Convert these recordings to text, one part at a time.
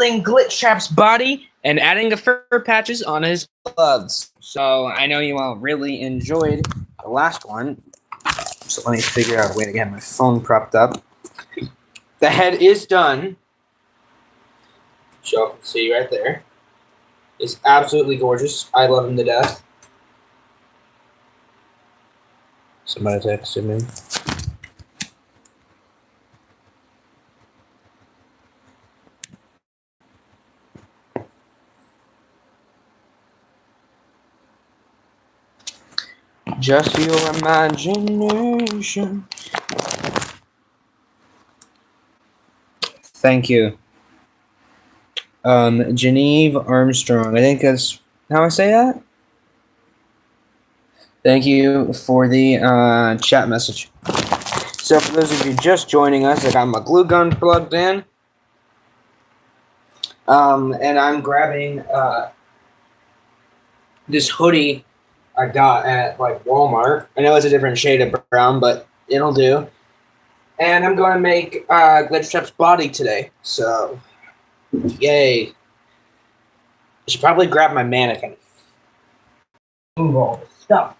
Glitch Trap's body and adding the fur patches on his gloves. So I know you all really enjoyed the last one. So let me figure out a way to get my phone propped up. The head is done. So see right there. It's absolutely gorgeous. I love him to death. Somebody texted me. Just your imagination. Thank you. Geneve Armstrong. I think that's how I say that. Thank you for the chat message. So for those of you just joining us, I got my glue gun plugged in. And I'm grabbing this hoodie I got at like Walmart. I know it's a different shade of brown, but it'll do. And I'm going to make Glitch Trap's body today. So, yay. I should probably grab my mannequin. Move all this stuff.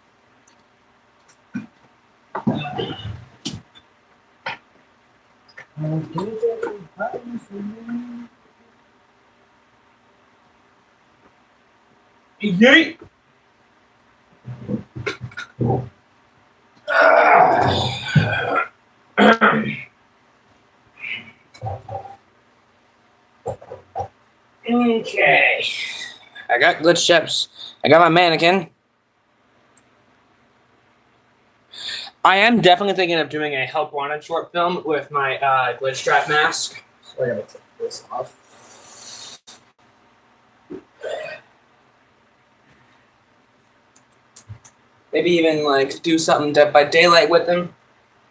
Yay! Okay. I got Glitch Trap's. I got my mannequin. I am definitely thinking of doing a Help Wanted short film with my Glitch Trap mask. So I gotta take this off. Maybe even like do something Dead by Daylight with him,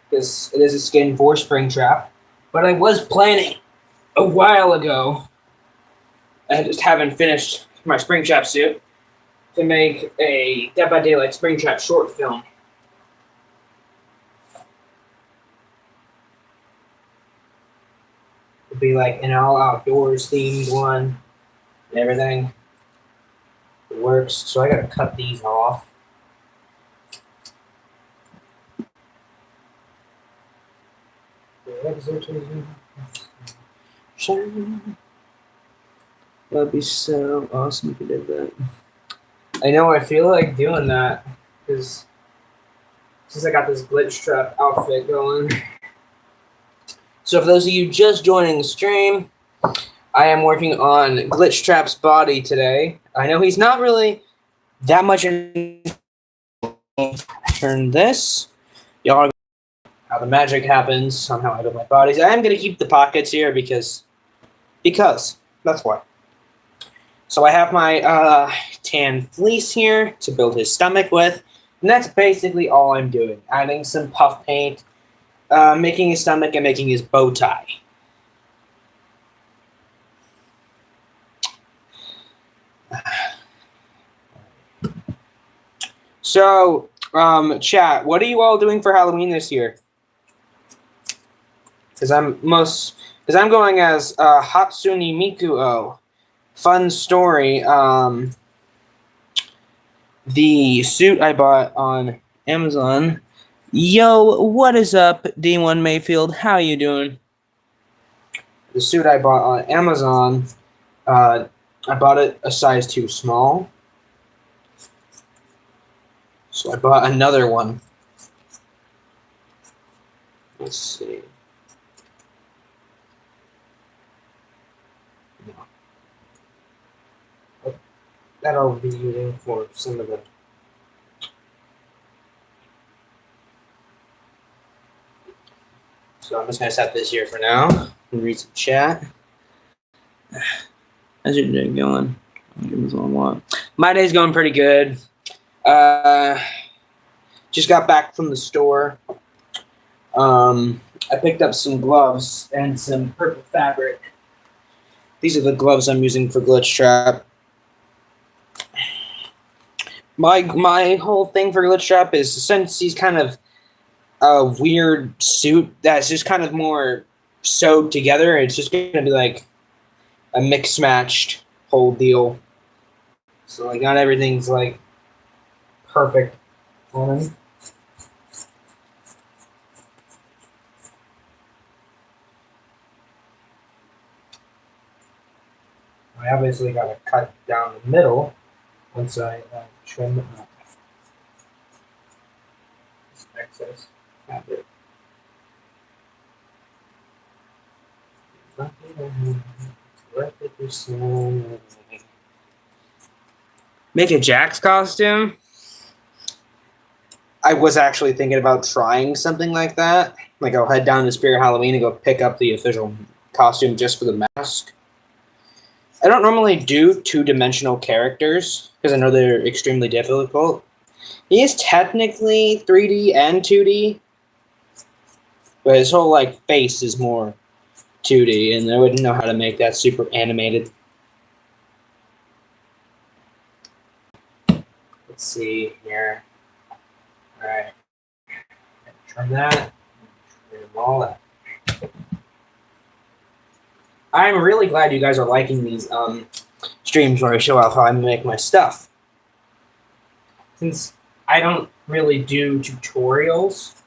because it is a skin for Springtrap. But I was planning a while ago, I just haven't finished my Springtrap suit, to make a Dead by Daylight Springtrap short film. It'd be like an all outdoors themed one and everything. It works. So I gotta cut these off. That'd be so awesome if you did that. I know, I feel like doing that because since I got this Glitch Trap outfit going. So for those of you just joining the stream, I am working on Glitch Trap's body today. I know he's not really that much in. Turn this. Y'all are how the magic happens on how I build my bodies. I am going to keep the pockets here because that's why. So I have my tan fleece here to build his stomach with, and that's basically all I'm doing. Adding some puff paint, making his stomach, and making his bow tie. So, chat, what are you all doing for Halloween this year? Because I'm going as Hatsune Miku-o. Fun story. The suit I bought on Amazon. Yo, what is up, D1 Mayfield? How you doing? The suit I bought on Amazon, I bought it a size too small. So I bought another one. Let's see. That I'll be using for some of the. So I'm just gonna set this here for now and read some chat. How's your day going? My day's going pretty good. Just got back from the store. I picked up some gloves and some purple fabric. These are the gloves I'm using for Glitch Trap. My whole thing for Glitch Trap is, since he's kind of a weird suit that's just kind of more sewed together, it's just going to be like a mixed matched whole deal. So like not everything's like perfect on him. I obviously got to cut down the middle once I trim up this excess fabric. Make a Jax costume. I was actually thinking about trying something like that. Like I'll head down to Spirit Halloween and go pick up the official costume just for the mask. I don't normally do two-dimensional characters because I know they're extremely difficult. He is technically 3D and 2D, but his whole like face is more 2D, and I wouldn't know how to make that super animated. Let's see here. All right, trim that. Trim all that. I'm really glad you guys are liking these streams where I show off how I make my stuff. Since I don't really do tutorials,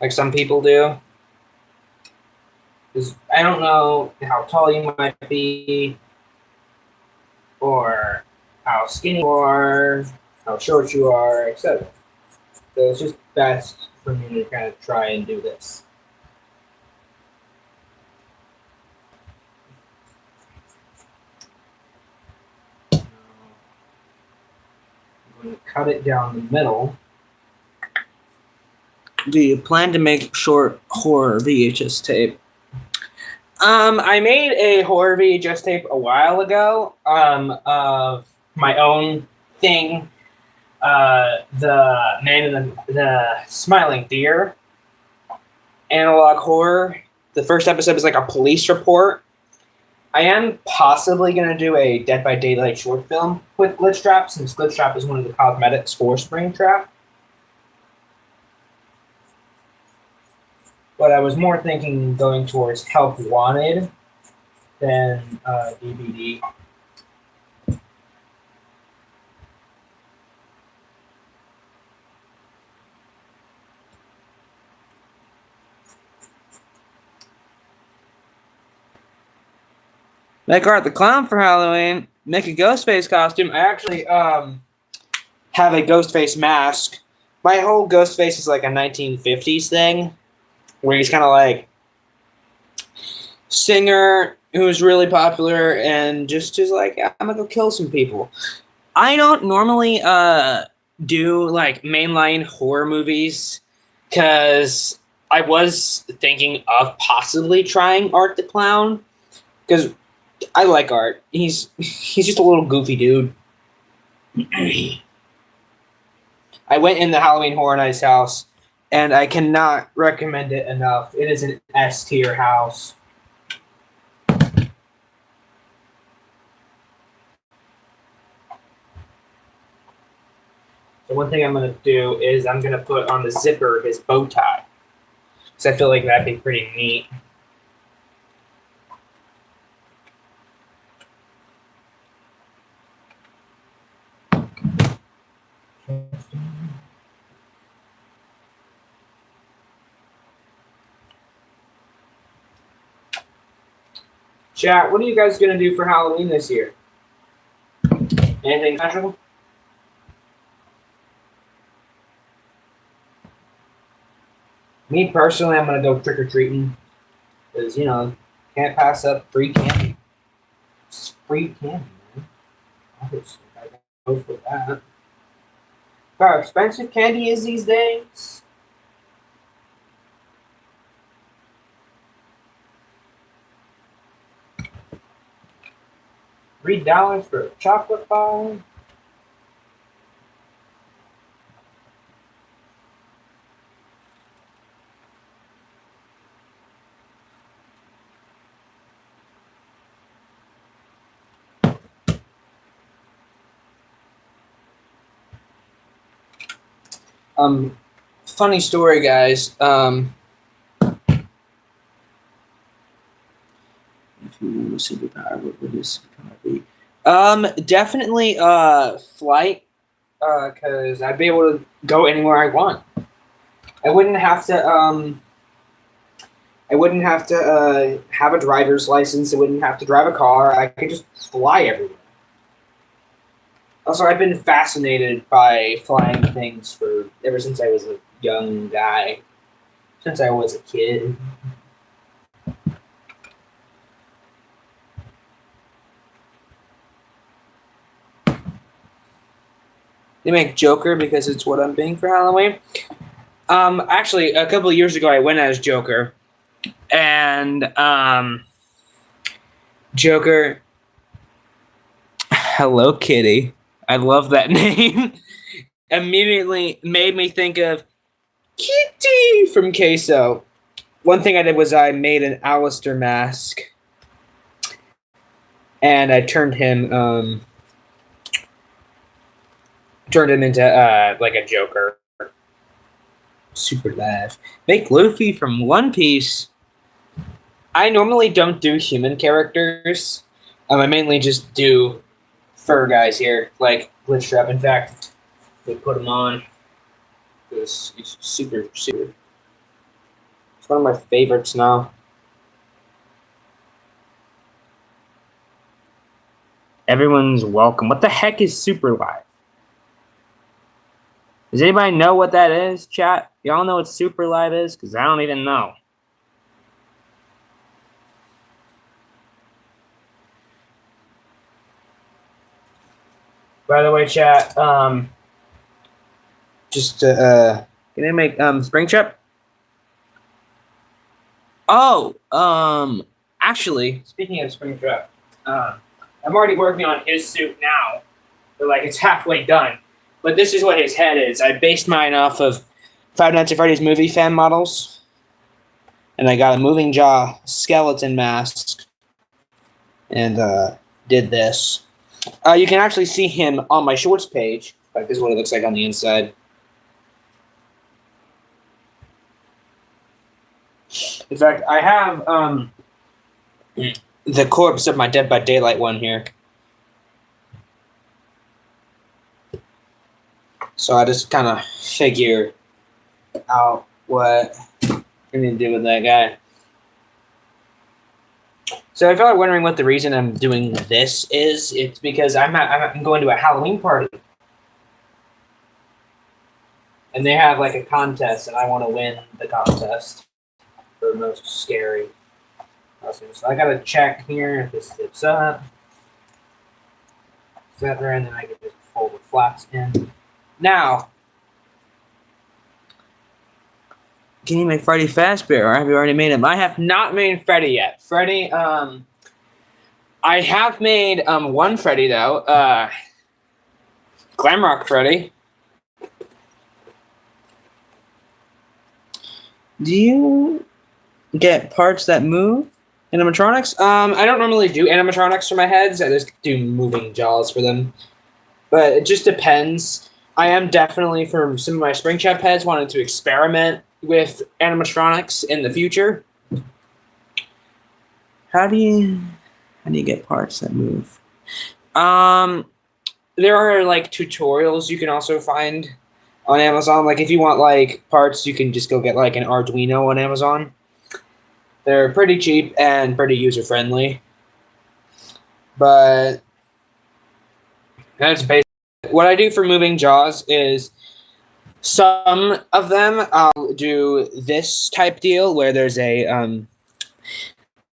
like some people do, because I don't know how tall you might be, or how skinny you are, how short you are, etc. So it's just best for me to kind of try and do this. I'm going to cut it down the middle. Do you plan to make short horror VHS tape? I made a horror VHS tape a while ago of my own thing. The Man in the Smiling Deer analog horror. The first episode is like a police report. I am possibly going to do a Dead by Daylight short film with Glitchtrap, since Glitchtrap is one of the cosmetics for Springtrap. But I was more thinking going towards Help Wanted than DVD. Make Art the Clown for Halloween. Make a Ghostface costume. I actually have a Ghostface mask. My whole Ghostface is like a 1950s thing, where he's kind of like singer who's really popular and just like, I'm gonna go kill some people. I don't normally do like mainline horror movies because I was thinking of possibly trying Art the Clown because I like Art. He's just a little goofy dude. I went in the Halloween Horror Nights house, and I cannot recommend it enough. It is an S tier house. So one thing I'm going to do is I'm going to put on the zipper his bow tie, because I feel like that'd be pretty neat. Chat, what are you guys going to do for Halloween this year? Anything special? Me personally, I'm going to go trick-or-treating. Because, you know, can't pass up free candy. It's free candy, man. Obviously, I gotta go for that. How expensive candy is these days. $3 for a chocolate bar. Funny story, guys. superpower, what would his superpower be? Definitely flight, because I'd be able to go anywhere I want. I wouldn't have to have a driver's license. I wouldn't have to drive a car. I could just fly everywhere. Also, I've been fascinated by flying things ever since I was a young guy, since I was a kid. They make Joker because it's what I'm being for Halloween. Actually, a couple of years ago, I went as Joker, and Joker. Hello, Kitty. I love that name. Immediately made me think of Kitty from Queso. One thing I did was I made an Alistair mask, and I turned him into like a Joker. Super live. Make Luffy from One Piece. I normally don't do human characters. I mainly just do fur guys here, like Glitchtrap. In fact, we put him on because he's super. It's one of my favorites now. Everyone's welcome. What the heck is Super Live? Does anybody know what that is, chat? Y'all know what Super Live is? Because I don't even know. By the way, chat, just can I make Springtrap? Oh, actually, speaking of Springtrap, I'm already working on his suit now. But like it's halfway done. But this is what his head is. I based mine off of Five Nights at Freddy's movie fan models. And I got a moving jaw skeleton mask. And did this. You can actually see him on my shorts page. Like this is what it looks like on the inside. In fact, I have the corpse of my Dead by Daylight one here. So I just kind of figure out what I need to do with that guy. So if y'all are wondering what the reason I'm doing this is, it's because I'm going to a Halloween party. And they have like a contest, and I want to win the contest for the most scary. So I got to check here if this zips up. Set there, and then I can just fold the flaps in. Now, can you make Freddy Fazbear, or have you already made him? I have not made Freddy yet. Freddy, I have made one Freddy though. Glamrock Freddy. Do you get parts that move? Animatronics? I don't normally do animatronics for my heads. I just do moving jaws for them. But it just depends. I am definitely, for some of my Springtrap heads, wanting to experiment with animatronics in the future. How do you get parts that move? There are like tutorials you can also find on Amazon. Like if you want like parts, you can just go get like an Arduino on Amazon. They're pretty cheap and pretty user friendly. But that's basically what I do for moving jaws. Is some of them I'll do this type deal where there's a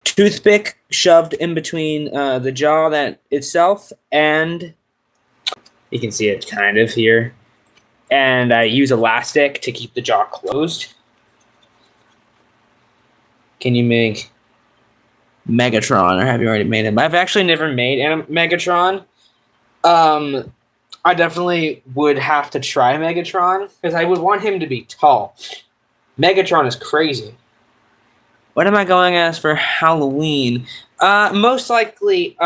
toothpick shoved in between the jaw that itself, and you can see it kind of here. And I use elastic to keep the jaw closed. Can you make Megatron, or have you already made him? I've actually never made Megatron. I definitely would have to try Megatron because I would want him to be tall. Megatron is crazy. What am I going as for Halloween? Most likely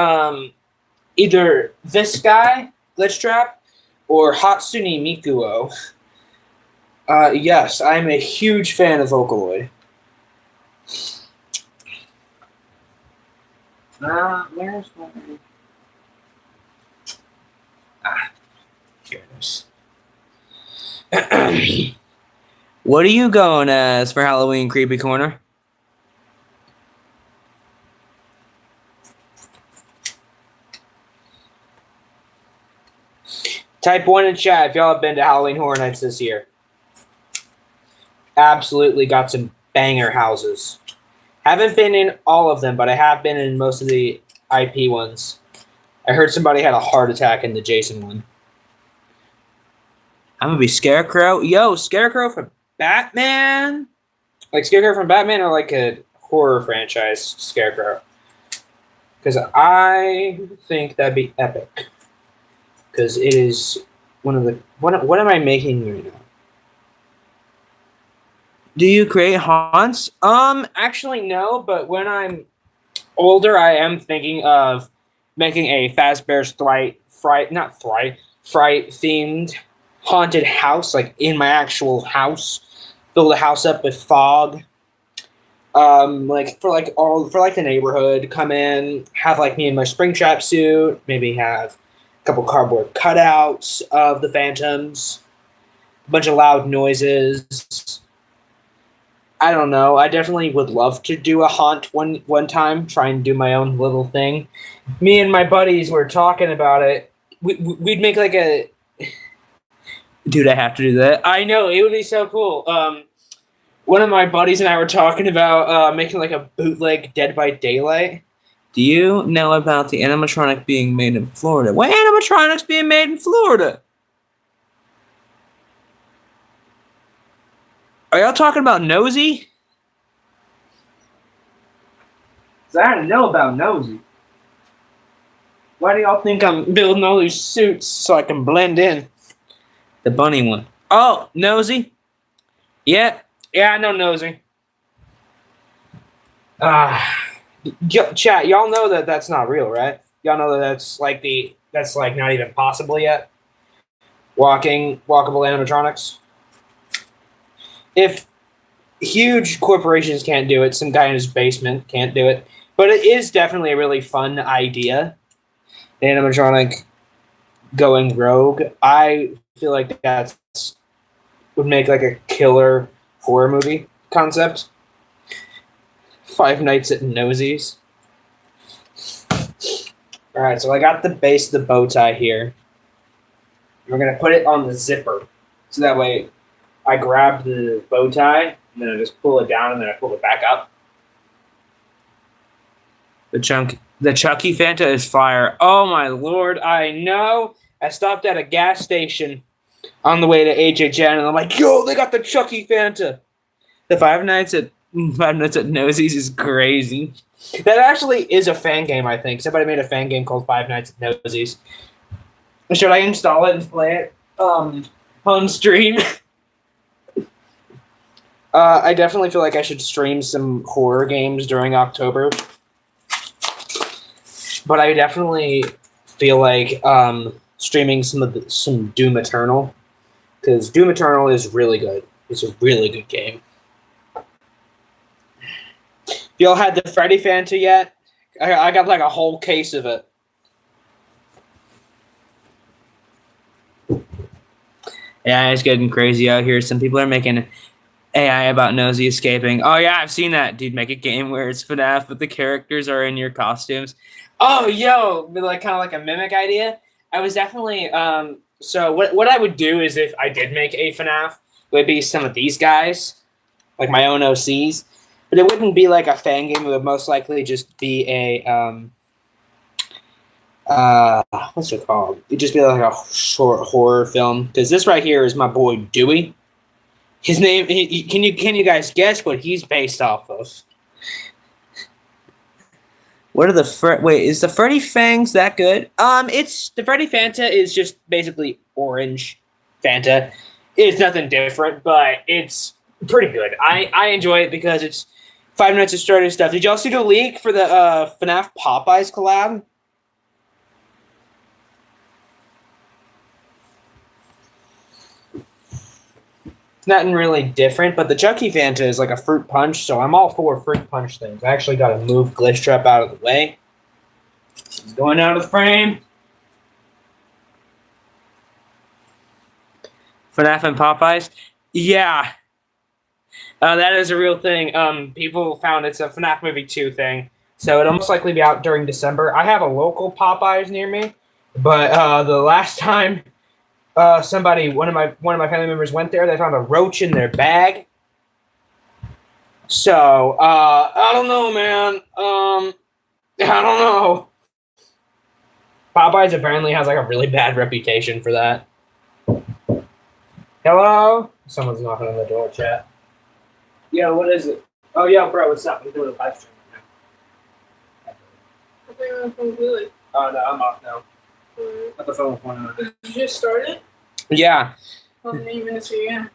either this guy, Glitchtrap, or Hatsune Mikuo. Yes, I'm a huge fan of Vocaloid. Where's my... Here it is. What are you going as for Halloween Creepy Corner? Type 1 in chat if y'all have been to Halloween Horror Nights this year. Absolutely got some banger houses. Haven't been in all of them, but I have been in most of the IP ones. I heard somebody had a heart attack in the Jason one. I'm going to be Scarecrow. Yo, Scarecrow from Batman? Like Scarecrow from Batman or like a horror franchise Scarecrow? Because I think that'd be epic. Because it is one of the... What am I making right now? Do you create haunts? Actually no, but when I'm older, I am thinking of making a Fazbear's Fright themed haunted house, like in my actual house. Build a house up with fog. Like for the neighborhood, come in, have like me in my Springtrap suit, maybe have a couple cardboard cutouts of the phantoms, a bunch of loud noises. I don't know. I definitely would love to do a haunt one time, try and do my own little thing. Me and my buddies were talking about it. We'd make like a... Dude, I have to do that. I know, it would be so cool. One of my buddies and I were talking about making like a bootleg Dead by Daylight. Do you know about the animatronic being made in Florida? What animatronic's being made in Florida? Are y'all talking about Nosy? Because I didn't know about Nosy. Why do y'all think I'm building all these suits so I can blend in? The bunny one. Oh, Nosy? Yeah, I know Nosy. Chat, y'all know that that's not real, right? Y'all know that that's like not even possible yet? Walkable animatronics? If huge corporations can't do it, some guy in his basement can't do it. But it is definitely a really fun idea. The animatronic going rogue. I feel like that would make like a killer horror movie concept. Five Nights at Nosy's. Alright, so I got the base of the bow tie here. We're going to put it on the zipper. So that way I grab the bow tie, and then I just pull it down, and then I pull it back up. The Chucky Fanta is fire. Oh my lord, I know. I stopped at a gas station on the way to HHN, and I'm like, yo, they got the Chucky Fanta. The Five Nights at Nosy's is crazy. That actually is a fan game, I think. Somebody made a fan game called Five Nights at Nosy's. Should I install it and play it on stream? I definitely feel like I should stream some horror games during October. But I definitely feel like streaming some Doom Eternal. Because Doom Eternal is really good. It's a really good game. Y'all had the Freddy Fanta yet? I got like a whole case of it. Yeah, it's getting crazy out here. Some people are making AI about Nosy escaping. Oh yeah, I've seen that. Dude, make a game where it's FNAF, but the characters are in your costumes. Oh, yo, like kind of like a mimic idea. I was definitely so what I would do is if I did make a FNAF, it would be some of these guys, like my own OCs. But it wouldn't be like a fan game. It would most likely just be a what's it called? It'd just be like a short horror film. Because this right here is my boy Dewey. His name. Can you guys guess what he's based off of? What are the wait? Is the Freddy Fangs that good? It's the Freddy Fanta is just basically orange Fanta. It's nothing different, but it's pretty good. I enjoy it because it's Five Nights at Freddy's stuff. Did y'all see the leak for the FNAF Popeyes collab? It's nothing really different, but the Chucky Fanta is like a fruit punch, so I'm all for fruit punch things. I actually got to move Glitch Trap out of the way. Going out of frame. FNAF and Popeyes? Yeah. That is a real thing. People found it's a FNAF movie 2 thing. So it'll most likely be out during December. I have a local Popeyes near me, but the last time one of my family members went there, they found a roach in their bag. So I don't know, man. I don't know. Popeyes apparently has like a really bad reputation for that. Hello? Someone's knocking on the door, chat. Yeah, what is it? Oh yeah, bro, what's up? We're doing a live stream right now. I think I'm completely. Oh no, I'm off now. Put the phone on. Did you just start it? Yeah. How many minutes are you in?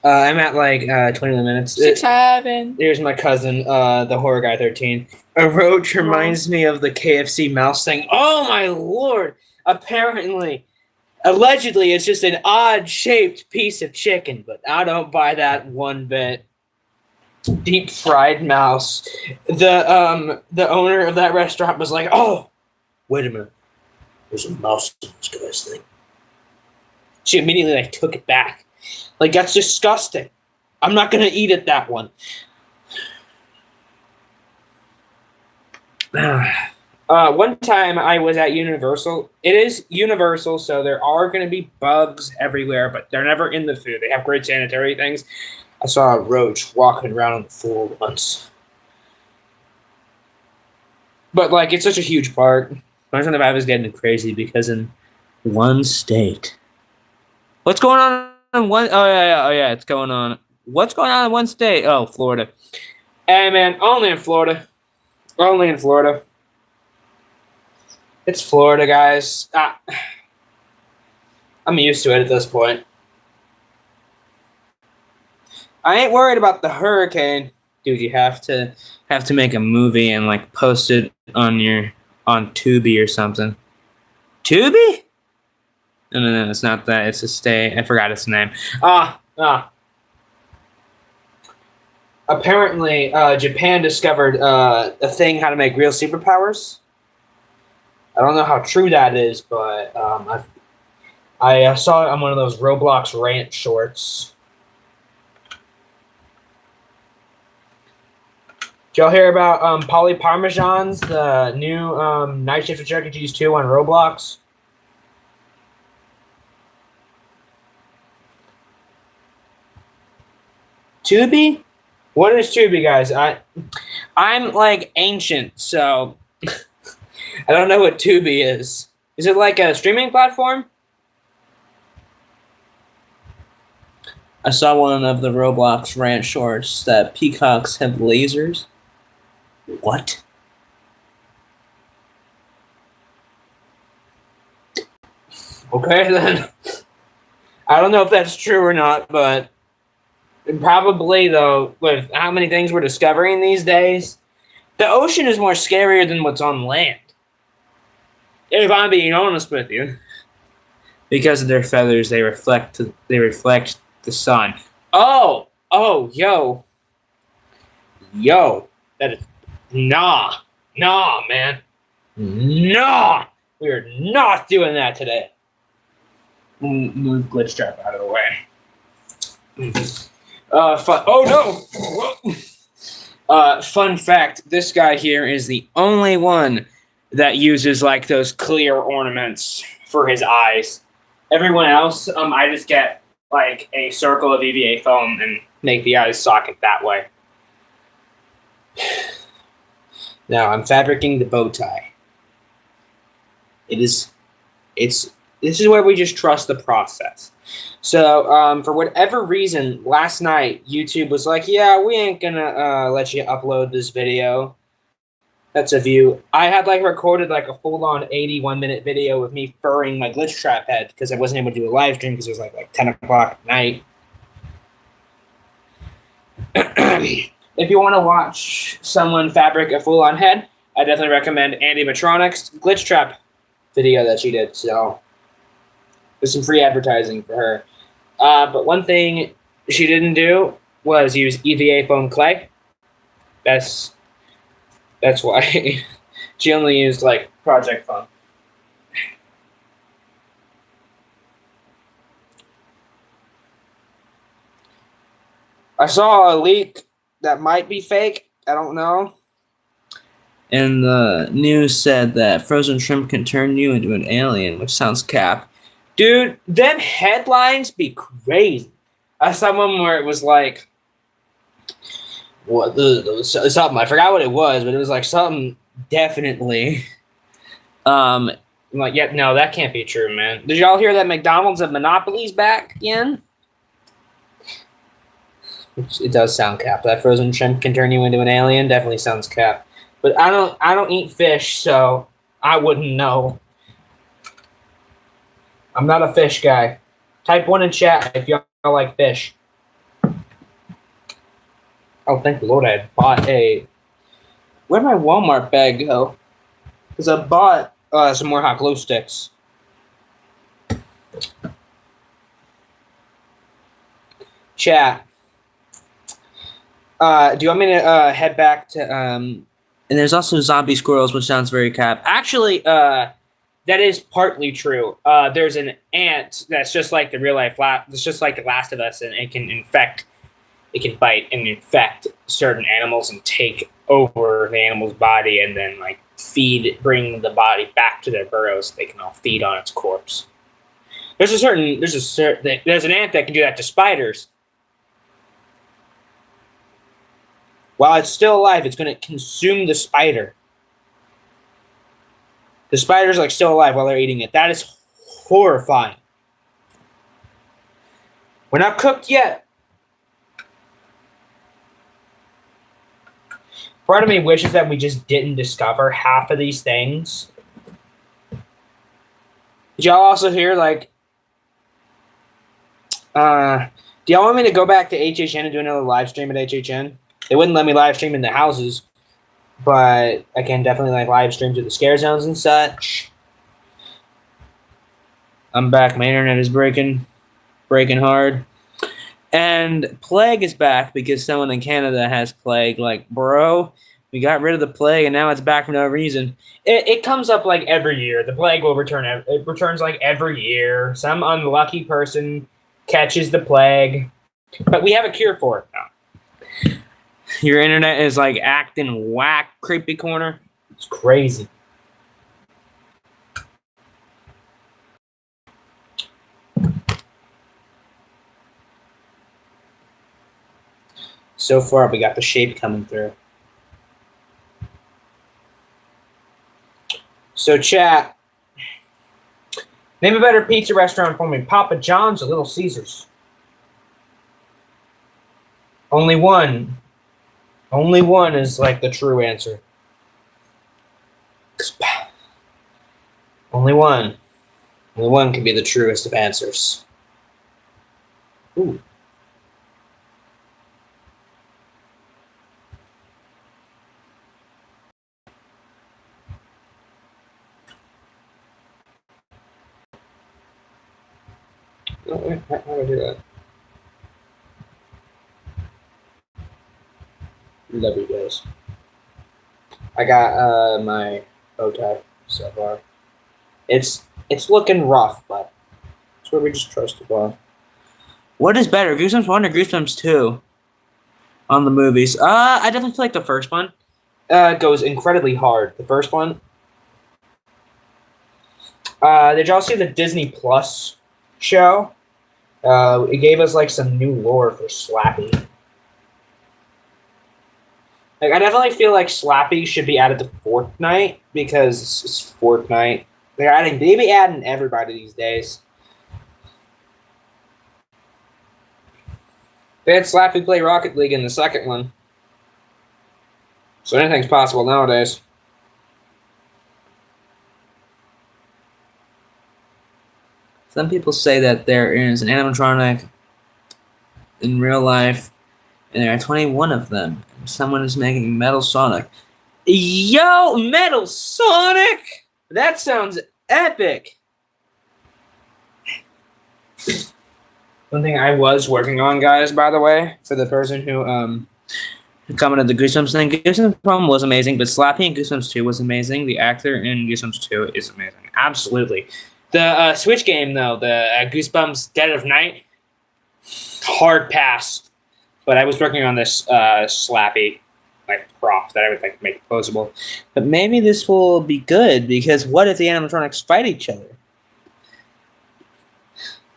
I'm at like 21 minutes. 6-7. Here's my cousin, the horror guy 13. A roach reminds me of the KFC mouse thing. Oh my lord! Apparently, allegedly, it's just an odd-shaped piece of chicken, but I don't buy that one bit. Deep fried mouse. The owner of that restaurant was like, "Oh, wait a minute, there's a mouse in this guy's thing." She immediately like took it back. Like, that's disgusting. I'm not gonna eat it, that one. One time I was at Universal. It is Universal, so there are going to be bugs everywhere, but they're never in the food. They have great sanitary things. I saw a roach walking around on the floor once. But, like, it's such a huge park. Imagine if I was getting crazy because in one state. What's going on in one? Oh, yeah, it's going on. What's going on in one state? Oh, Florida. Hey, man, only in Florida. Only in Florida. It's Florida, guys. I'm used to it at this point. I ain't worried about the hurricane. Dude, you have to make a movie and like post it on Tubi or something. Tubi? No, it's not that. It's a stay. I forgot its name. Apparently, Japan discovered a thing how to make real superpowers. I don't know how true that is, but I saw it on one of those Roblox rant shorts. Did y'all hear about Poly Parmesan's, the new Night Shift with Chuck E. Cheese 2 on Roblox? Tubi? What is Tubi, guys? I'm like ancient, so I don't know what Tubi is. Is it like a streaming platform? I saw one of the Roblox rant shorts that peacocks have lasers. What? Okay, then. I don't know if that's true or not, but probably, though, with how many things we're discovering these days, the ocean is more scarier than what's on land. If I'm being honest with you. Because of their feathers, they reflect the sun. Oh, yo. Yo, that is, nah, man. Nah, we are not doing that today. Move glitch trap out of the way. Fun fact, this guy here is the only one that uses like those clear ornaments for his eyes. Everyone else, I just get like a circle of EVA foam and make the eyes socket that way. Now I'm fabricating the bow tie. This is where we just trust the process. So, for whatever reason, last night, YouTube was like, yeah, we ain't gonna let you upload this video. That's a view. I had, like, recorded, like, a full-on 81-minute video of me furring my glitch trap head because I wasn't able to do a live stream because it was, like 10 o'clock at night. If you want to watch someone fabric a full-on head, I definitely recommend Andy Matronic's glitch trap video that she did, so there's some free advertising for her. But one thing she didn't do was use EVA foam clay. That's why She only used like Project Fun. I saw a leak that might be fake. I don't know. And the news said that frozen shrimp can turn you into an alien, which sounds cap. Dude, them headlines be crazy. I saw one where it was like, what something, I forgot what it was, but it was like something definitely. I'm like, yeah, no, that can't be true, man. Did y'all hear that McDonald's and Monopoly's back again? It does sound cap. That frozen shrimp can turn you into an alien. Definitely sounds cap. But I don't eat fish, so I wouldn't know. I'm not a fish guy. Type 1 in chat if y'all like fish. Oh, thank the Lord I bought a... Where'd my Walmart bag go? Because I bought some more hot glue sticks. Chat. Do you want me to head back to... And there's also zombie squirrels, which sounds very cap. Actually, that is partly true. There's an ant that's just like the real life... It's just like the Last of Us, and it can infect... It can bite and infect certain animals and take over the animal's body and then like bring the body back to their burrows so they can all feed on its corpse. There's an ant that can do that to spiders. While it's still alive, it's going to consume the spider. The spider's like still alive while they're eating it. That is horrifying. We're not cooked yet. Part of me wishes that we just didn't discover half of these things. Did y'all also hear, like, do y'all want me to go back to HHN and do another live stream at HHN? They wouldn't let me live stream in the houses, but I can definitely, like, live stream to the scare zones and such. I'm back. My internet is breaking hard. And plague is back because someone in Canada has plague. Like, bro, we got rid of the plague and now it's back for no reason. It comes up like every year. The plague will return. It returns like every year. Some unlucky person catches the plague, but we have a cure for it now. Your internet is like acting whack, creepy corner. It's crazy. So far, we got the shape coming through. So, chat. Name a better pizza restaurant for me. Papa John's or Little Caesars? Only one. Only one is like the true answer. Only one. Only one can be the truest of answers. Ooh. Oh, wait, how do I do that? Love you guys. I got my bow tie so far. It's looking rough, but it's where we just trust the ball. What is better, Goosebumps 1 or Goosebumps 2 on the movies? I definitely feel like the first one goes incredibly hard. The first one. Did y'all see the Disney Plus show? It gave us like some new lore for Slappy. Like, I definitely feel like Slappy should be added to Fortnite because it's Fortnite. They be adding everybody these days. They had Slappy play Rocket League in the second one. So anything's possible nowadays. Some people say that there is an animatronic in real life, and there are 21 of them. And someone is making Metal Sonic. Yo, Metal Sonic! That sounds epic! One thing I was working on, guys, by the way, for the person who commented the Goosebumps thing. Goosebumps 1 was amazing, but Slappy in Goosebumps 2 was amazing. The actor in Goosebumps 2 is amazing. Absolutely. The Switch game, though, the Goosebumps Dead of Night, hard pass. But I was working on this Slappy prop that I would make posable. But maybe this will be good, because what if the animatronics fight each other?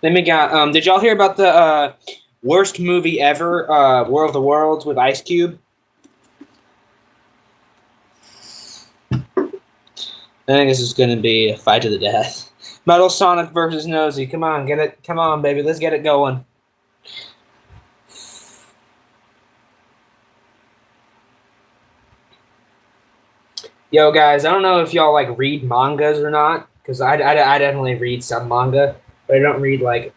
Then we got, did y'all hear about the worst movie ever, War of the Worlds with Ice Cube? I think this is going to be a fight to the death. Metal Sonic versus Nosy. Come on, get it. Come on, baby. Let's get it going. Yo, guys, I don't know if y'all read mangas or not, because I definitely read some manga, but I don't read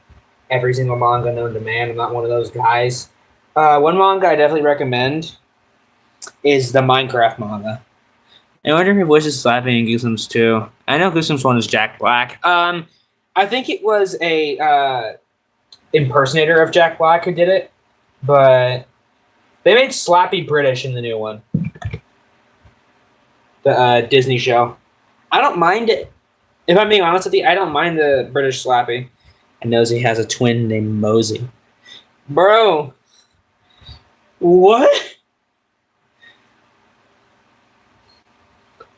every single manga known to man. I'm not one of those guys. One manga I definitely recommend is the Minecraft manga. I wonder who voices Slappy in Goosebumps 2. I know Goosebumps 1 is Jack Black. I think it was a impersonator of Jack Black who did it, but they made Slappy British in the new one. The Disney show. I don't mind it. If I'm being honest with you, I don't mind the British Slappy. And Nosy has a twin named Mosey. Bro. What?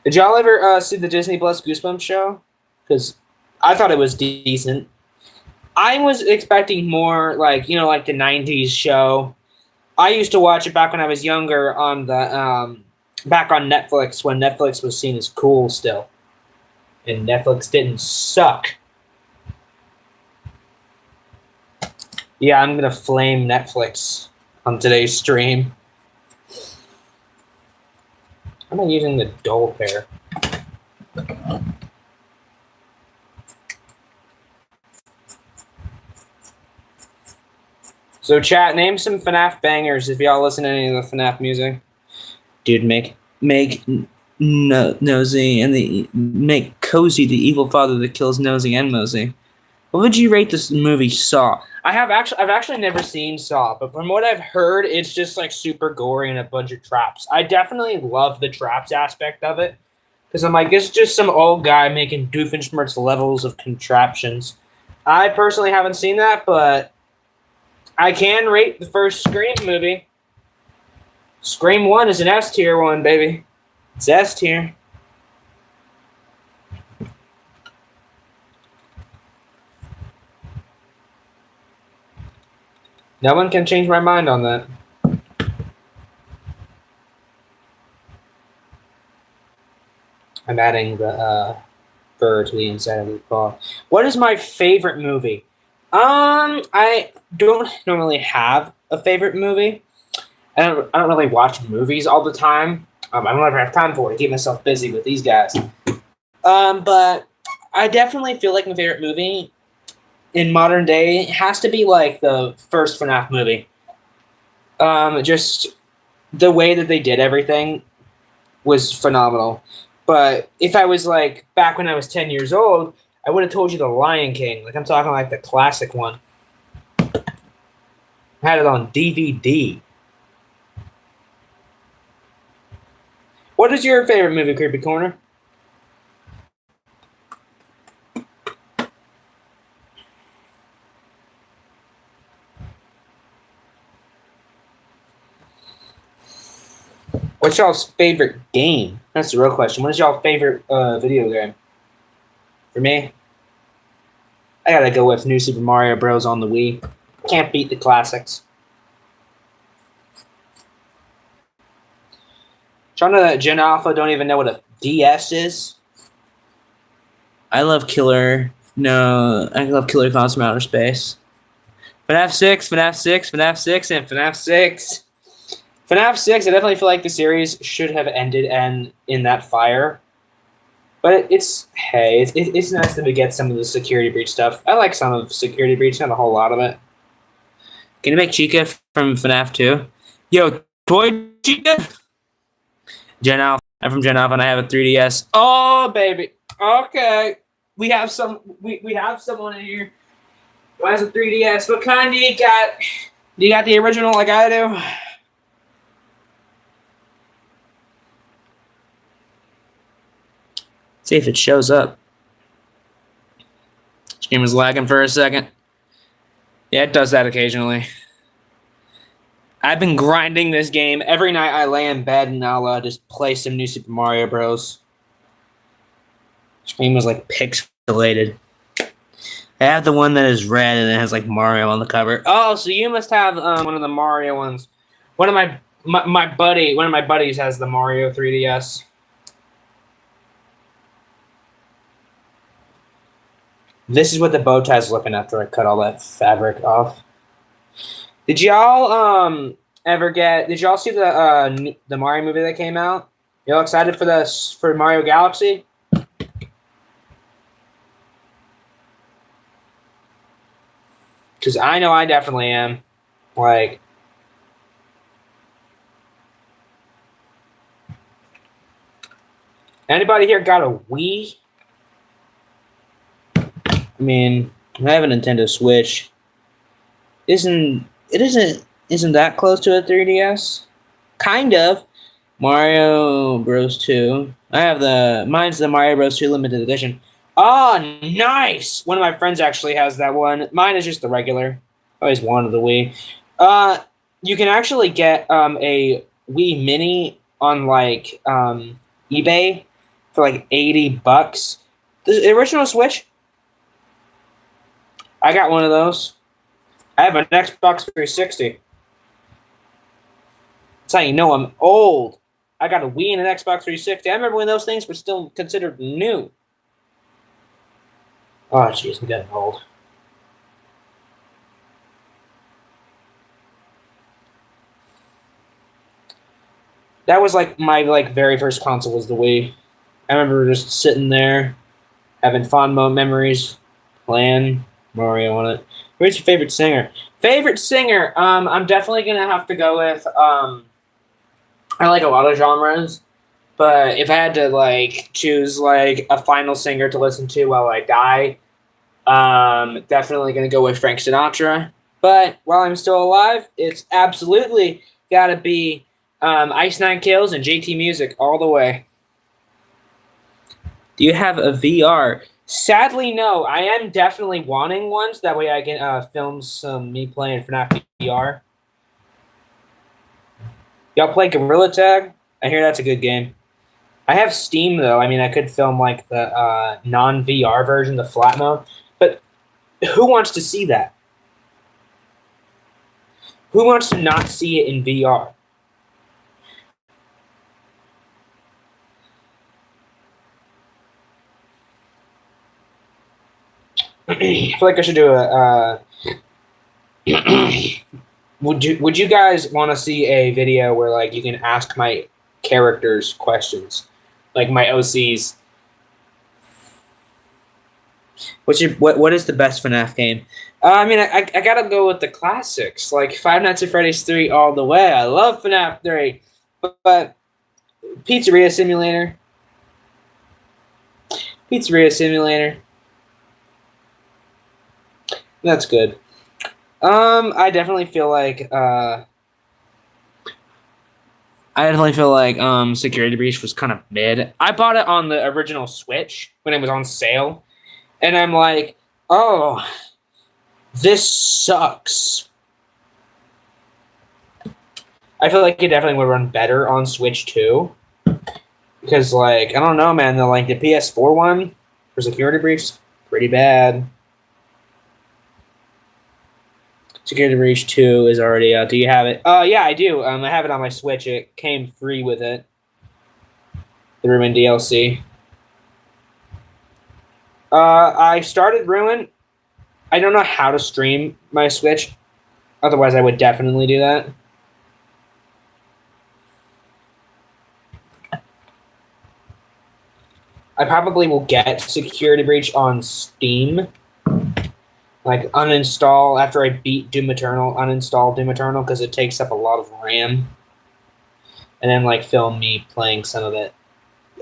Did y'all ever see the Disney Plus Goosebumps show? Because I thought it was decent. I was expecting more the 90s show. I used to watch it back when I was younger on the back on Netflix, when Netflix was seen as cool still. And Netflix didn't suck. Yeah, I'm going to flame Netflix on today's stream. I'm not using the dull pair. So chat, name some FNAF bangers if y'all listen to any of the FNAF music. Dude, make Nosy and make Cozy the evil father that kills Nosy and Mosey. What would you rate this movie Saw? I've actually never seen Saw, but from what I've heard, it's just super gory and a bunch of traps. I definitely love the traps aspect of it, because I'm it's just some old guy making Doofenshmirtz levels of contraptions. I personally haven't seen that, but I can rate the first Scream movie. Scream 1 is an S tier one, baby. It's S tier. No one can change my mind on that. I'm adding the fur to the inside of the paw. What is my favorite movie? I don't normally have a favorite movie. I don't really watch movies all the time. I don't ever have time for it. I keep myself busy with these guys. But I definitely feel like my favorite movie in modern day has to be the first FNAF movie. Just the way that they did everything was phenomenal. But if I was back when I was 10 years old, I would have told you The Lion King. I'm talking the classic one. I had it on DVD. What is your favorite movie, Creepy Corner? What's y'all's favorite game? That's the real question. What is y'all's favorite video game? For me, I gotta go with New Super Mario Bros. On the Wii. Can't beat the classics. China Gen Alpha don't even know what a DS is. I love Killer. No, I love Killer Clowns from Outer Space. FNAF 6, FNAF 6, FNAF 6, and FNAF 6. FNAF 6, I definitely feel like the series should have ended in that fire. But it's nice that we get some of the Security Breach stuff. I like some of Security Breach, not a whole lot of it. Can you make Chica from FNAF 2? Yo, Toy Chica? Gen Alpha. I'm from Gen Alpha and I have a 3DS. Oh, baby. Okay. We have someone in here who has a 3DS. What kind do you got? Do you got the original like I do? See if it shows up. This game is lagging for a second. Yeah, it does that occasionally. I've been grinding this game. Every night I lay in bed and I'll just play some new Super Mario Bros. This game was like pixelated. I have the one that is red and it has like Mario on the cover. Oh, so you must have one of the Mario ones. One of my buddies has the Mario 3DS. This is what the bow tie's looking after I cut all that fabric off. Did y'all did y'all see the Mario movie that came out? Y'all excited for Mario Galaxy? Because I know I definitely am. Like, anybody here got a Wii? I mean, I have a Nintendo Switch. Isn't that close to a 3DS? Kind of. Mario Bros. 2. Mine's the Mario Bros. 2 limited edition. Oh, nice! One of my friends actually has that one. Mine is just the regular. I always wanted the Wii. You can actually get a Wii Mini on like eBay for like $80. The original Switch. I got one of those. I have an Xbox 360. That's how you know I'm old. I got a Wii and an Xbox 360. I remember when those things were still considered new. Oh, jeez, I'm getting old. That was like my very first console was the Wii. I remember just sitting there, having fond memories, playing Mario on it. Who's your favorite singer? Favorite singer? I'm definitely gonna have to go with I like a lot of genres, but if I had to like choose like a final singer to listen to while I die, definitely gonna go with Frank Sinatra. But while I'm still alive, it's absolutely gotta be Ice Nine Kills and JT Music all the way. Do you have a VR? Sadly, no. I am definitely wanting one, so that way I can film some me playing FNAF VR. Y'all play Gorilla Tag? I hear that's a good game. I have Steam, though. I mean, I could film, like, the non-VR version, the flat mode. But who wants to see that? Who wants to not see it in VR? I feel like I should do a... Would you guys want to see a video where like you can ask my characters questions, like my OCs? What is the best FNAF game? I mean, I gotta go with the classics, like Five Nights at Freddy's 3 all the way. I love FNAF 3, but Pizzeria Simulator, that's good. I definitely feel like Security Breach was kind of mid. I bought it on the original Switch when it was on sale, and I'm like, oh, this sucks. I feel like it definitely would run better on Switch too, because like I don't know, man. The PS4 one for Security Breach is pretty bad. Security Breach 2 is already out. Do you have it? Yeah, I do. I have it on my Switch. It came free with it. The Ruin DLC. I started Ruin. I don't know how to stream my Switch. Otherwise, I would definitely do that. I probably will get Security Breach on Steam. Like, uninstall, after I beat Doom Eternal, uninstall Doom Eternal, because it takes up a lot of RAM. And then, like, film me playing some of it.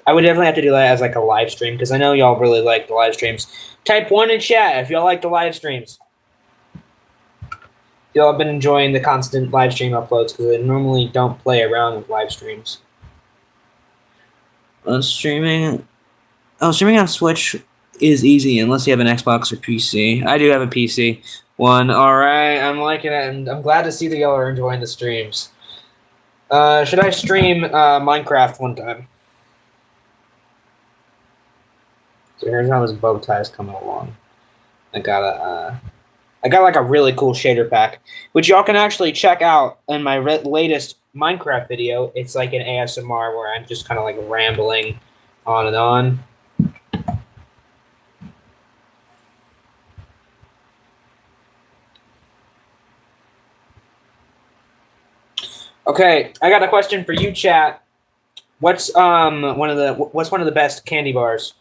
I would definitely have to do that as, like, a live stream, because I know y'all really like the live streams. Type 1 in chat if y'all like the live streams. Y'all have been enjoying the constant live stream uploads, because I normally don't play around with live streams. On streaming... Oh, streaming on Switch is easy unless you have an Xbox or PC. I do have a PC one. All right, I'm liking it, and I'm glad to see that y'all are enjoying the streams. Should I stream Minecraft one time? So here's how this bow tie is coming along. I got like a really cool shader pack, which y'all can actually check out in my latest Minecraft video. It's like an ASMR where I'm just kind of like rambling on and on. Okay, I got a question for you, chat. What's one of the best candy bars?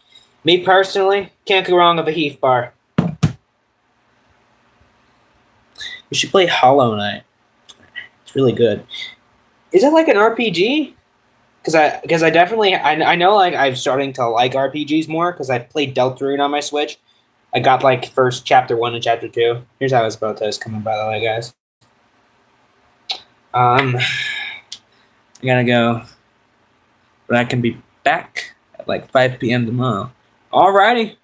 Me personally, can't go wrong with a Heath bar. We should play Hollow Knight. It's really good. Is it like an RPG? Because I definitely I know like I'm starting to like RPGs more because I played Deltarune on my Switch. I got like first chapter 1 and chapter 2. Here's how his bow tie is coming, by the way, guys. I gotta go, but I can be back at like 5 p.m. tomorrow. Alrighty.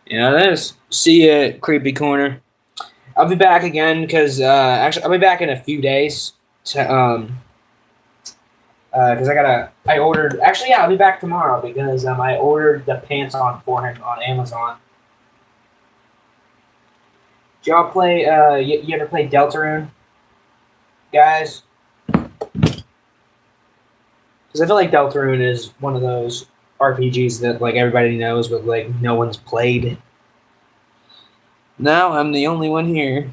Yeah, it is. See you, Creepy Corner. I'll be back again because actually I'll be back in a few days. To, because I ordered. Actually, yeah, I'll be back tomorrow because I ordered the pants on for him on Amazon. Did y'all play? You ever play Deltarune, guys? Because I feel like Deltarune is one of those RPGs that like everybody knows, but like no one's played. Now I'm the only one here.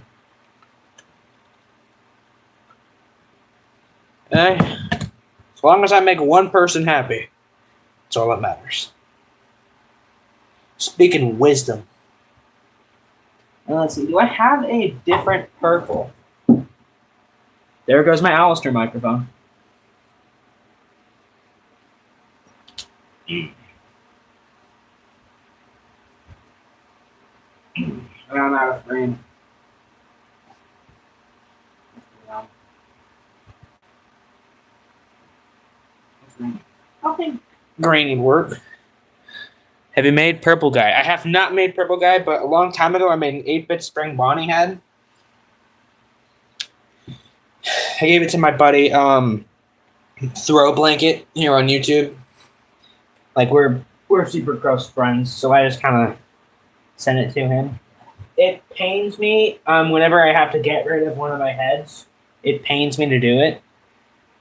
Hey, as long as I make one person happy, that's all that matters. Speaking wisdom. Now let's see. Do I have a different purple? There goes my Alistair microphone. I'm out of frame. I think green would work. Have you made Purple Guy? I have not made Purple Guy, but a long time ago I made an 8-bit Spring Bonnie head. I gave it to my buddy Throw Blanket here on YouTube. Like we're super close friends, so I just kind of sent it to him. It pains me whenever I have to get rid of one of my heads. It pains me to do it,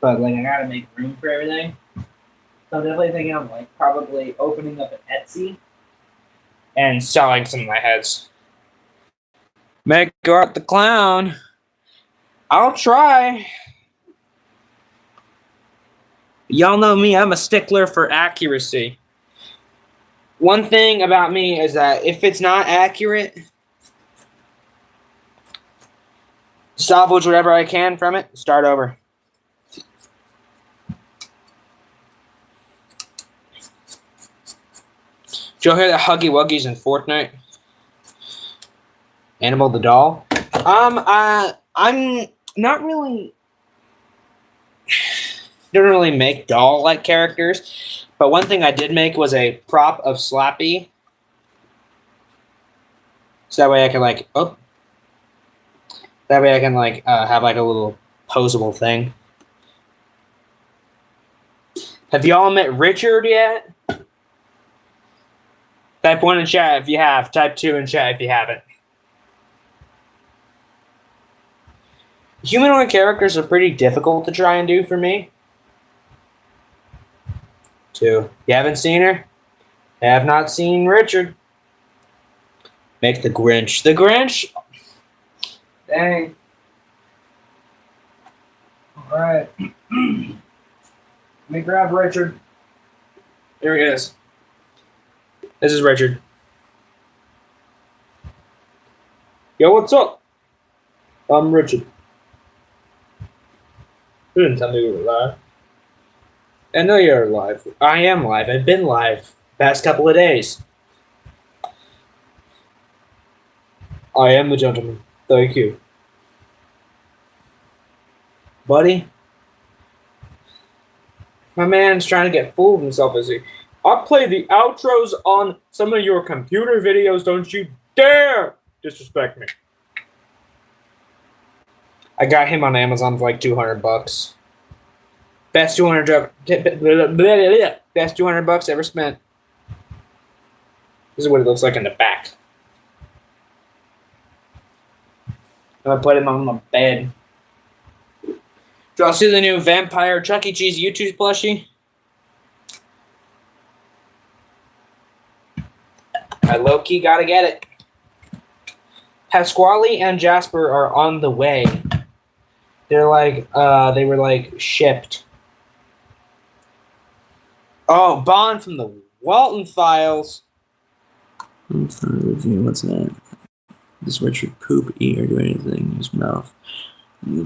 but like I gotta make room for everything. So I'm definitely thinking of like probably opening up an Etsy and selling some of my heads. Make Art the Clown. I'll try. Y'all know me, I'm a stickler for accuracy. One thing about me is that if it's not accurate, salvage whatever I can from it, start over. Did y'all hear the Huggy Wuggies in Fortnite? Animal the doll? I'm not really... Don't really make doll-like characters, but one thing I did make was a prop of Slappy. So that way I can like... Oh. That way I can like have like a little posable thing. Have y'all met Richard yet? Type 1 in chat if you have. Type 2 in chat if you haven't. Humanoid characters are pretty difficult to try and do for me. 2. You haven't seen her? I have not seen Richard. Make the Grinch. The Grinch? Dang. Alright. Let me grab Richard. Here he is. This is Richard. Yo, what's up? I'm Richard. You didn't tell me we were live. I know you're live. I am live. I've been live the past couple of days. I am the gentleman. Thank you. Buddy? My man's trying to get full of himself, is he? I'll play the outros on some of your computer videos. Don't you dare disrespect me. I got him on Amazon for like $200. Best best $200 ever spent. This is what it looks like in the back. I put him on my bed. Do y'all see the new Vampire Chuck E. Cheese YouTube plushie? I low-key gotta get it. Pasquale and Jasper are on the way. They're like, they were like shipped. Oh, Bond from the Walton Files. What's that? Does Richard poop, eat, or do anything in his mouth? No,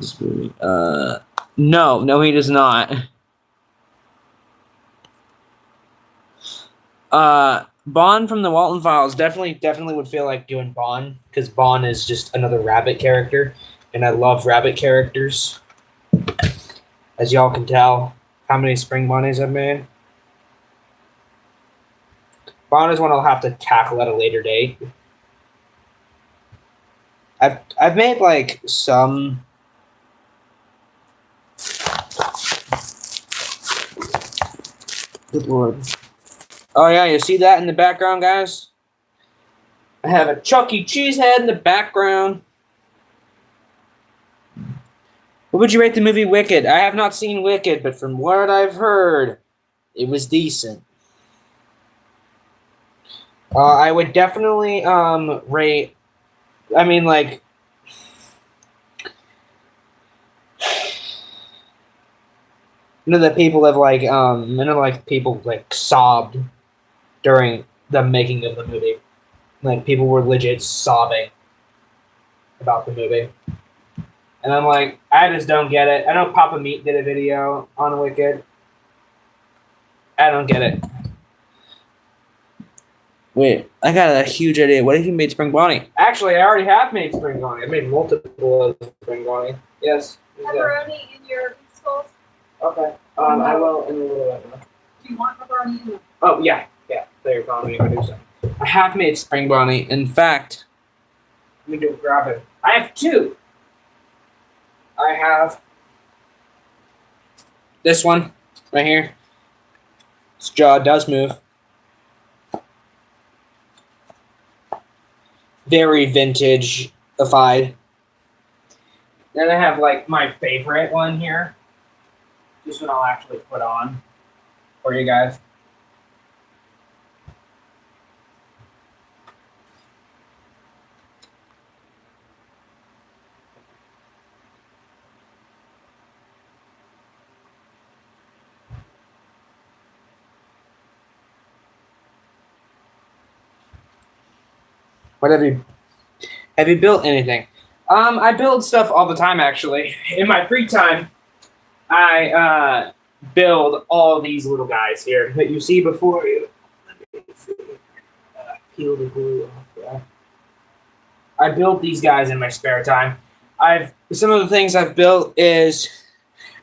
he does not. Bond from the Walton Files definitely would feel like doing Bond, because Bond is just another rabbit character, and I love rabbit characters. As y'all can tell, how many Spring Bunnies I've made. Bond is one I'll have to tackle at a later date. I've made like some. Good lord. Oh yeah, you see that in the background, guys? I have a Chuck E. Cheese head in the background. What would you rate the movie Wicked? I have not seen Wicked, but from what I've heard, it was decent. I would definitely rate. I mean, like, people have like, people like sobbed during the making of the movie. Like, people were legit sobbing about the movie. And I'm like, I just don't get it. I know Papa Meat did a video on Wicked. I don't get it. Wait, I got a huge idea. What if you made Spring Bonnie? Actually, I already have made Spring Bonnie. I made multiple of Spring Bonnie. Yes. Pepperoni in your sauce? Okay. I will in a little bit. Do you want pepperoni in it? Oh, yeah. Yeah. There you go. I'm going to do so. I have made Spring Bonnie. In fact, let me go grab it. I have two. I have this one right here. Its jaw does move. Very vintage-ified. Then I have like my favorite one here. This one I'll actually put on for you guys. What have you built anything? I build stuff all the time, actually. In my free time, I build all these little guys here that you see before you. Let me see. Peel the glue off. Yeah. I build these guys in my spare time. Some of the things I've built is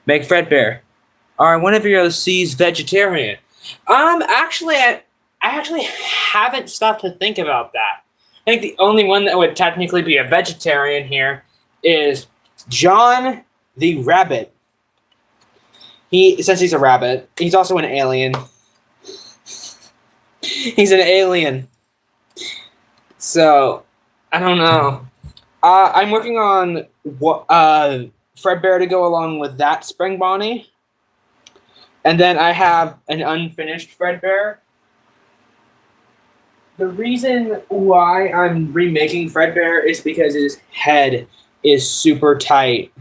make Fredbear. Are one of your OCs vegetarian? Actually, I actually haven't stopped to think about that. I think the only one that would technically be a vegetarian here is John the Rabbit. Since he's a rabbit, he's also an alien. He's an alien. So, I don't know. I'm working on Fredbear to go along with that Spring Bonnie. And then I have an unfinished Fredbear. The reason why I'm remaking Fredbear is because his head is super tight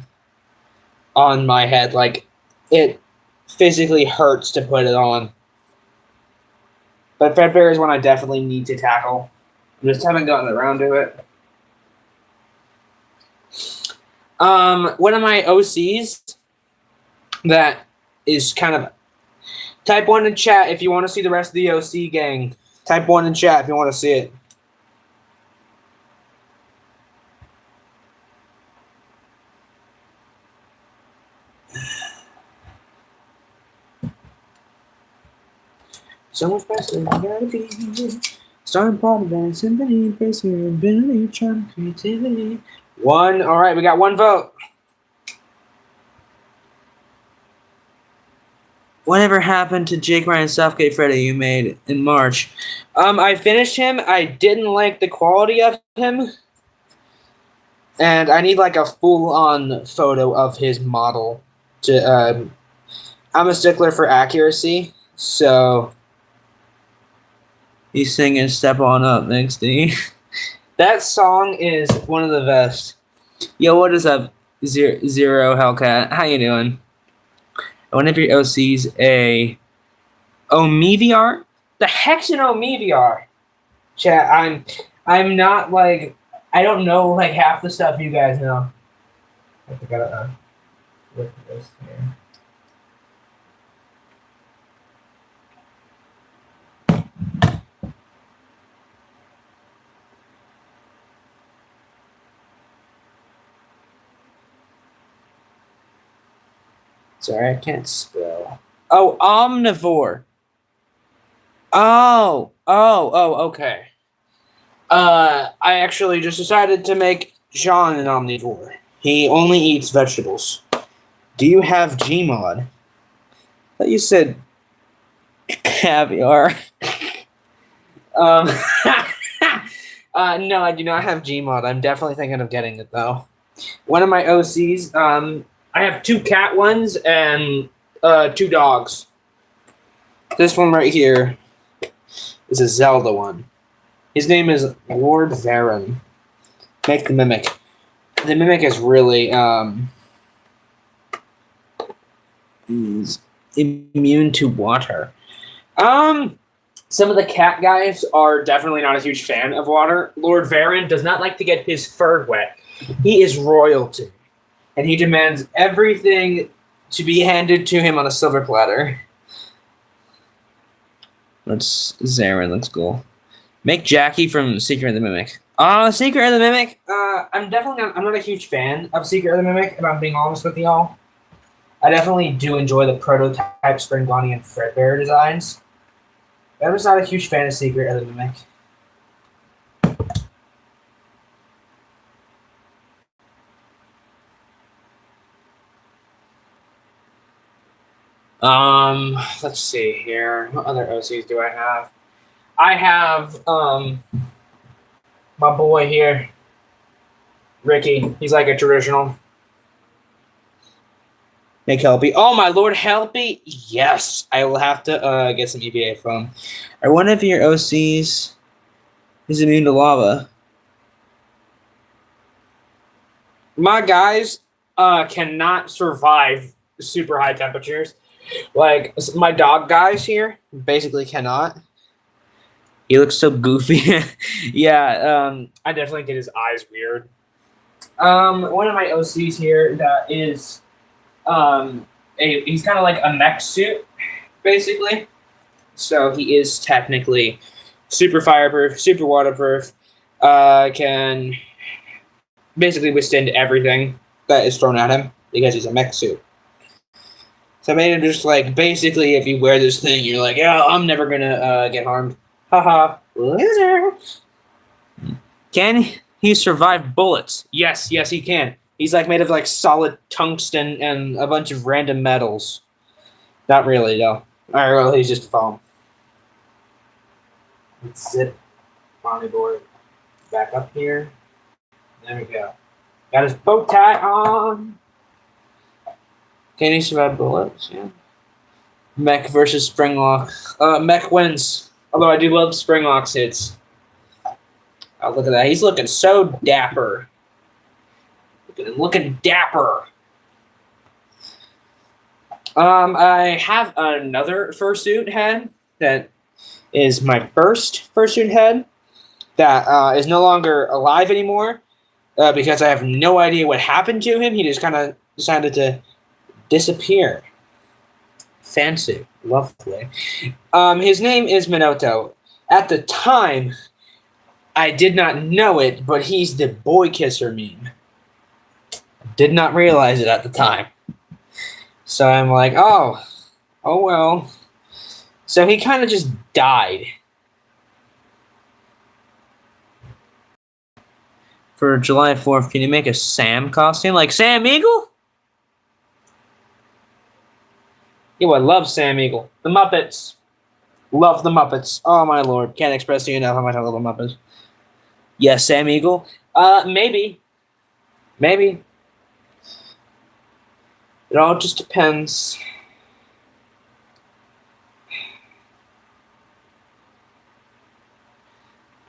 on my head. Like, it physically hurts to put it on. But Fredbear is one I definitely need to tackle. I just haven't gotten around to it. One of my OCs that is kind of... Type 1 in chat if you want to see the rest of the OC gang. Type 1 in chat if you want to see it. So much faster, you gotta be. Starting part of that symphony, embracing your ability, charm, creativity. One. All right, we got one vote. Whatever happened to Jake Ryan Southgate Freddy you made in March? I finished him. I didn't like the quality of him. And I need like a full-on photo of his model. I'm a stickler for accuracy, so he's singing "Step On Up" next to you. That song is one of the best. Yo, what is up, Zero Hellcat? How you doing? One of your OCs a Omeviar? The heck's an Omeviar? Chat, I'm not like I don't know like half the stuff you guys know. I think I gotta look at this here. Sorry, I can't spell. Oh, omnivore. Oh, okay. I actually just decided to make John an omnivore. He only eats vegetables. Do you have Gmod? I thought you said caviar. No, I do not have Gmod. I'm definitely thinking of getting it though. One of my OCs, I have 2 cat ones and 2 dogs. This one right here is a Zelda one. His name is Lord Varen. Make the Mimic. The Mimic is really is immune to water. Some of the cat guys are definitely not a huge fan of water. Lord Varen does not like to get his fur wet. He is royalty, and he demands everything to be handed to him on a silver platter. Zarin looks cool. Make Jackie from Secret of the Mimic. Secret of the Mimic. I'm not a huge fan of Secret of the Mimic, if I'm being honest with y'all. I definitely do enjoy the prototype Springoni and Fredbear designs. But I'm just not a huge fan of Secret of the Mimic. Let's see here. What other OCs do I have? I have my boy here, Ricky. He's like a traditional. Make Helpy. Oh my lord, Helpy! Yes, I will have to get some EVA from. Are one of your OCs is immune to lava? My guys cannot survive super high temperatures. Like my dog guys here basically cannot. He looks so goofy. Yeah, I definitely did his eyes weird. One of my OCs here that is he's kind of like a mech suit, basically. So he is technically super fireproof, super waterproof, can basically withstand everything that is thrown at him because he's a mech suit. So I made him just like, basically, if you wear this thing, you're like, yeah, I'm never gonna get harmed. Haha, loser. Can he survive bullets? Yes, he can. He's like made of like solid tungsten and a bunch of random metals. Not really, though. Alright, well, he's just foam. Let's zip Bonnie board back up here. There we go. Got his bow tie on. Can he survive bullets? Yeah. Mech versus Springlock. Mech wins. Although I do love Springlock's hits. Oh, look at that. He's looking so dapper. Looking dapper. I have another fursuit head that is my first fursuit head that is no longer alive anymore because I have no idea what happened to him. He just kind of decided to disappear. Fancy. Lovely. His name is Minoto. At the time, I did not know it, but he's the boy kisser meme. Did not realize it at the time. So I'm like, oh well. So he kind of just died. For July 4th, can you make a Sam costume? Like Sam Eagle? Yo, I love Sam Eagle. The Muppets. Love the Muppets. Oh, my lord. Can't express to you enough how much I love the Muppets. Yes, Sam Eagle? Maybe. Maybe. It all just depends.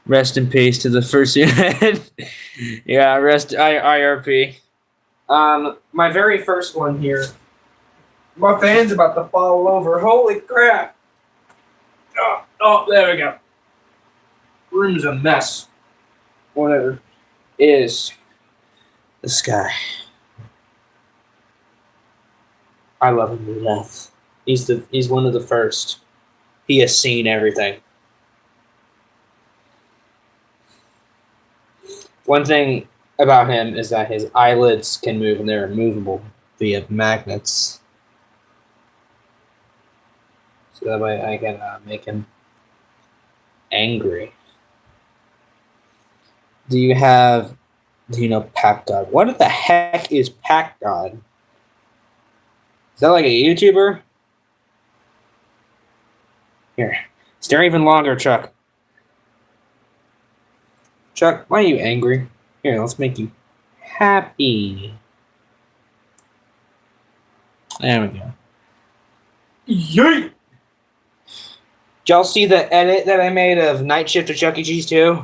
Rest in peace to the first unit. Yeah, IRP. My very first one here. My fan's about to fall over. Holy crap. Oh, there we go. Room's a mess. Whatever. Is this guy. I love him to death. He's one of the first. He has seen everything. One thing about him is that his eyelids can move and they're movable via magnets. So that way I can make him angry. Do you know Pack God? What the heck is Pack God? Is that like a YouTuber? Here. Stare even longer, Chuck. Chuck, why are you angry? Here, let's make you happy. There we go. Yeet! Did y'all see the edit that I made of Night Shift to Chuck E. Cheese 2?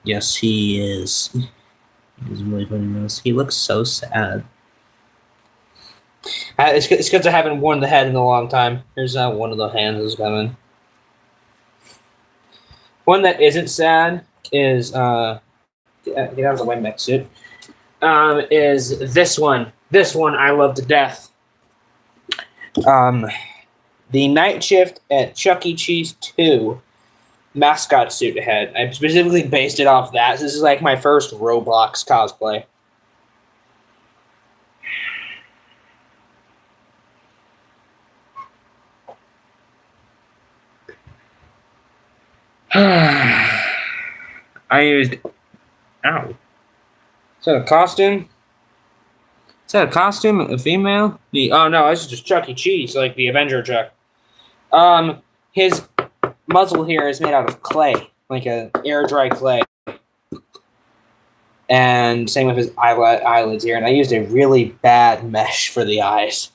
Yes, he is. He's really funny. He looks so sad. It's because I haven't worn the head in a long time. Here's one of the hands is coming. One that isn't sad is get out of the way, mech suit. Is this one? This one I love to death. The Night Shift at Chuck E. Cheese 2 mascot suit head. I specifically based it off that. This is like my first Roblox cosplay. I used. Ow. Is that a costume? Is that a costume? A female? Oh no, this is just Chuck E. Cheese, like the Avenger Chuck. His muzzle here is made out of clay, like a air dry clay. And same with his eyelids here. And I used a really bad mesh for the eyes.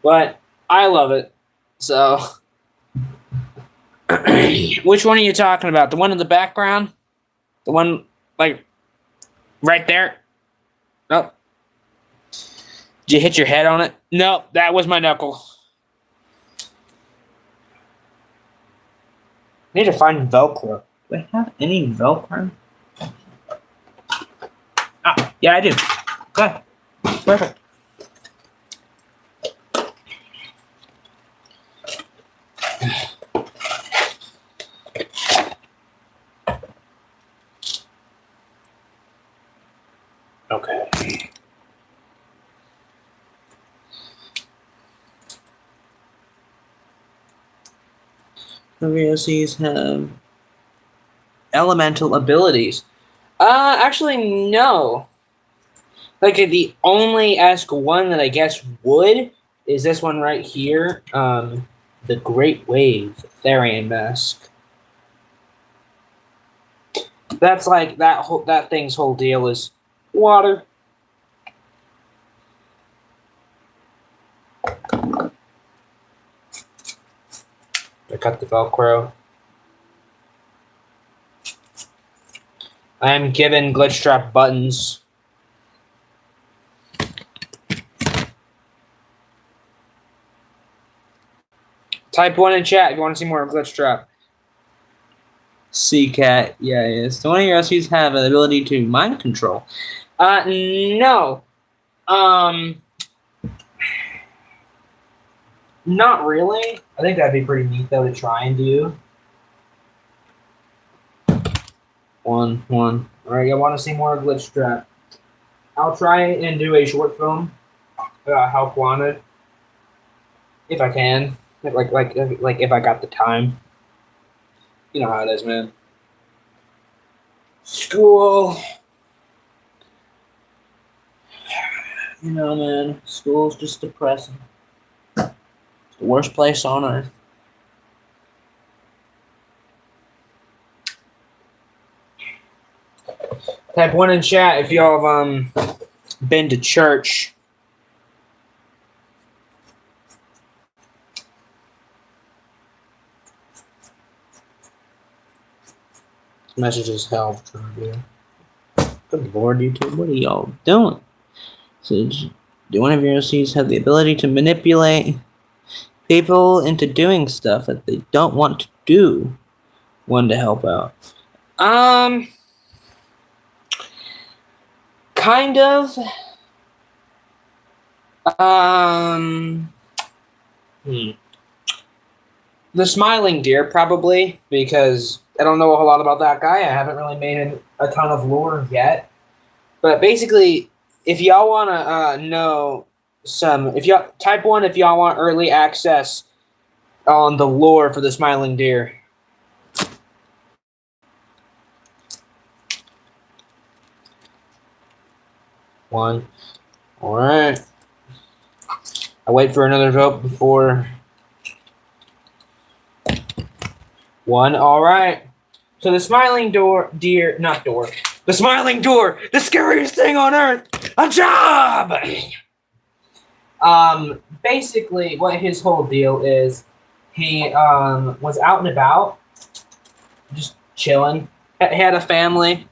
But I love it. So, which one are you talking about? The one in the background? The one, like, right there? Nope. Did you hit your head on it? Nope, that was my knuckle. I need to find Velcro. Do I have any Velcro? Ah, yeah, I do. Good. Perfect. Okay. WSCs have elemental abilities. Actually, no. Like, the only Ask one that I guess would is this one right here. The Great Wave Therian Mask. That's like, that thing's whole deal is water. I cut the Velcro. I am given glitch trap buttons. Type 1 in chat if you want to see more of glitch trap. Cat, yeah, yes. Do one of your SCs have an ability to mind control? No. Not really. I think that'd be pretty neat though to try and do. One. All right, I want to see more glitch trap. I'll try and do a short film. Help wanted. if I can, like if I got the time. You know how it is, man. School, you know, man. School's just depressing. It's the worst place on earth. Type 1 in chat if y'all have been to church. Messages help. Good Lord, YouTube, what are y'all doing? So, do one of your OCs have the ability to manipulate people into doing stuff that they don't want to do? One to help out. Kind of. The Smiling Deer, probably, because I don't know a whole lot about that guy. I haven't really made a ton of lore yet. But basically, if y'all want to know if y'all type 1 if y'all want early access on the lore for the Smiling Deer. One. All right. I wait for another vote before. One. All right. So the Smiling Deer, the Smiling Door, the scariest thing on earth, a job. Basically, what his whole deal is, he was out and about, just chilling. He had a family,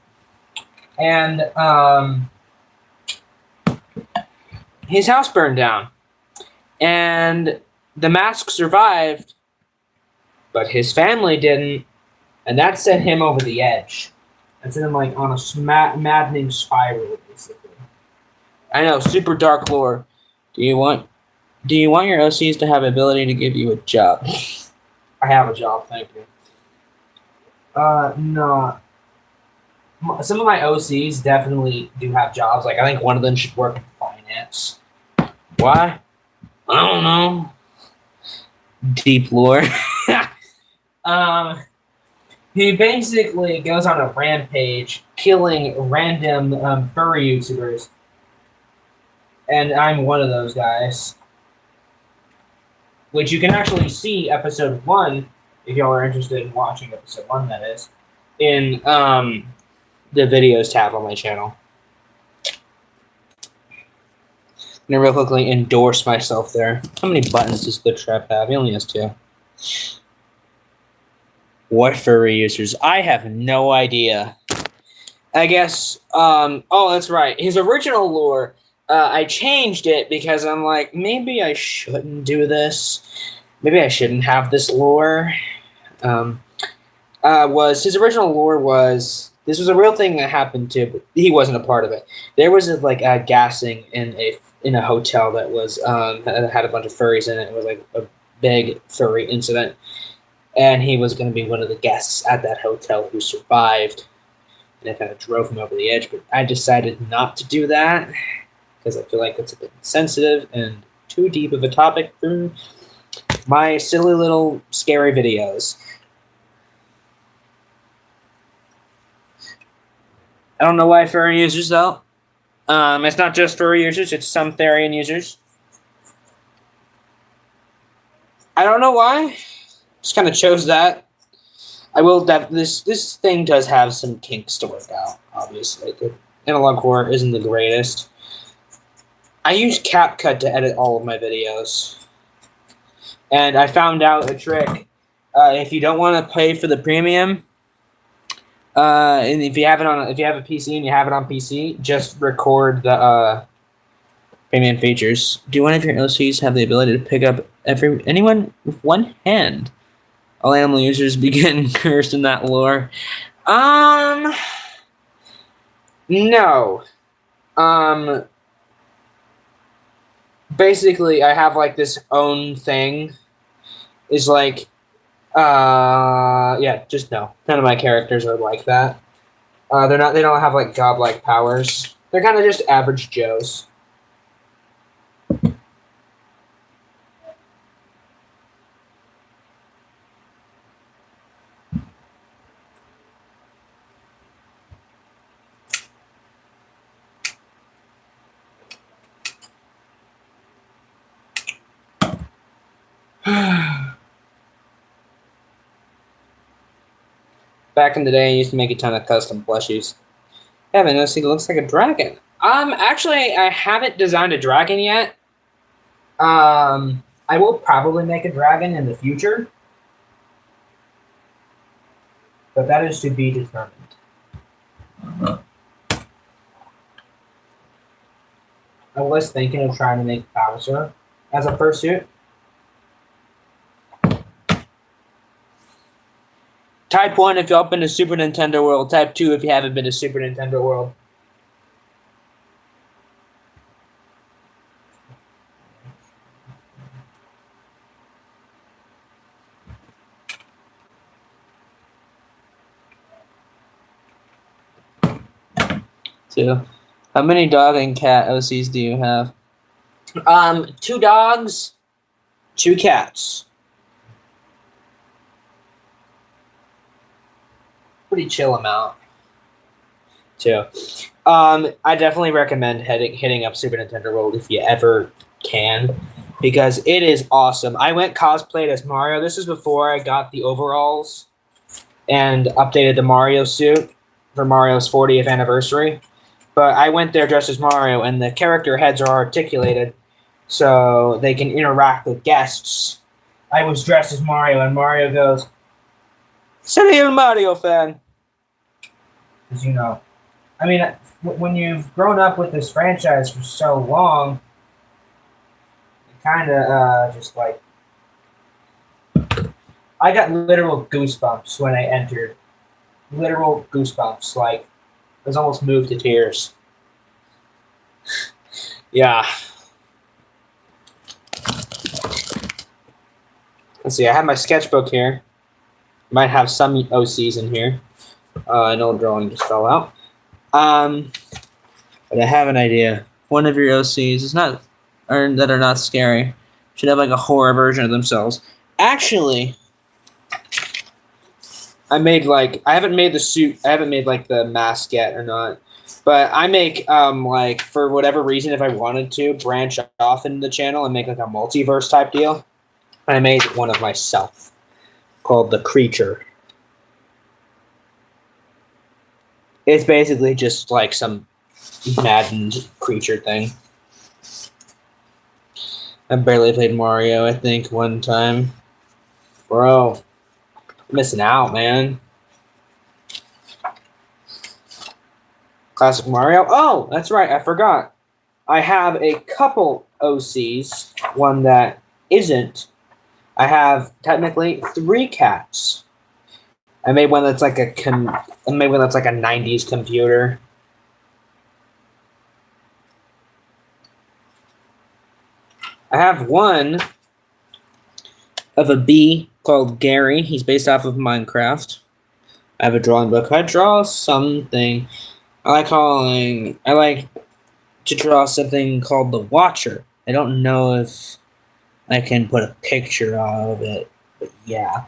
and his house burned down, and the mask survived, but his family didn't, and that sent him over the edge. That sent him like on a maddening spiral, basically. I know, super dark lore. Do you want your OCs to have the ability to give you a job? I have a job, thank you. No. Some of my OCs definitely do have jobs. Like, I think one of them should work in finance. Why? I don't know. Deep lore. He basically goes on a rampage, killing random furry YouTubers. And I'm one of those guys. Which you can actually see episode 1, if y'all are interested in watching episode 1, that is, in the videos tab on my channel. I'm gonna real quickly endorse myself there. How many buttons does Glitch Trap have? He only has 2. What furry users? I have no idea. I guess, oh, that's right. His original lore, I changed it because I'm like, maybe I shouldn't do this. Maybe I shouldn't have this lore. His original lore was, this was a real thing that happened too, but he wasn't a part of it. There was a gassing in a hotel that was that had a bunch of furries in it. It was like a big furry incident, and he was going to be one of the guests at that hotel who survived, and it kind of drove him over the edge. But I decided not to do that because I feel like it's a bit sensitive and too deep of a topic for my silly little scary videos. I don't know why furry users, though. It's not just furry users, it's some Therian users. I don't know why. Just kind of chose that. I will this thing does have some kinks to work out, obviously. The analog horror isn't the greatest. I use CapCut to edit all of my videos. And I found out a trick. If you don't want to pay for the premium, and if you have a PC and you have it on PC, just record the premium features. Do one of your OCs have the ability to pick up anyone with one hand? All animal users begin cursed in that lore. No. Basically, I have like this own thing. Is like, yeah, just no. None of my characters are like that. They don't have like godlike powers. They're kind of just average Joes. Back in the day, I used to make a ton of custom plushies. Yeah, man, see, it looks like a dragon. Actually, I haven't designed a dragon yet. I will probably make a dragon in the future, but that is to be determined. I was thinking of trying to make Bowser as a fursuit. Type 1 if y'all been to Super Nintendo World. Type 2 if you haven't been to Super Nintendo World. Two. How many dog and cat OCs do you have? 2 dogs, 2 cats. Pretty chill amount. 2. I definitely recommend hitting up Super Nintendo World if you ever can, because it is awesome. I went cosplayed as Mario. This is before I got the overalls and updated the Mario suit for Mario's 40th anniversary. But I went there dressed as Mario, and the character heads are articulated so they can interact with guests. I was dressed as Mario, and Mario goes, "Soy el Mario fan." Because, I mean, when you've grown up with this franchise for so long, it kind of just like, I got literal goosebumps when I entered. Literal goosebumps. Like, I was almost moved to tears. Yeah. Let's see, I have my sketchbook here. Might have some OCs in here. An old drawing just fell out. But I have an idea. One of your OCs is not, or that are not scary, should have like a horror version of themselves. Actually, I haven't made the suit, I haven't made like the mask yet or not. But I make, like, for whatever reason, if I wanted to, branch off into the channel and make like a multiverse type deal. I made one of myself called The Creature. It's basically just like some maddened creature thing. I barely played Mario, I think, one time. Bro, I'm missing out, man. Classic Mario. Oh, that's right, I forgot. I have a couple OCs. One that isn't. I have technically 3 cats. I made one that's like a 90s computer. I have one of a bee called Gary. He's based off of Minecraft. I have a drawing book. I draw something. I like to draw something called The Watcher. I don't know if I can put a picture of it, but yeah.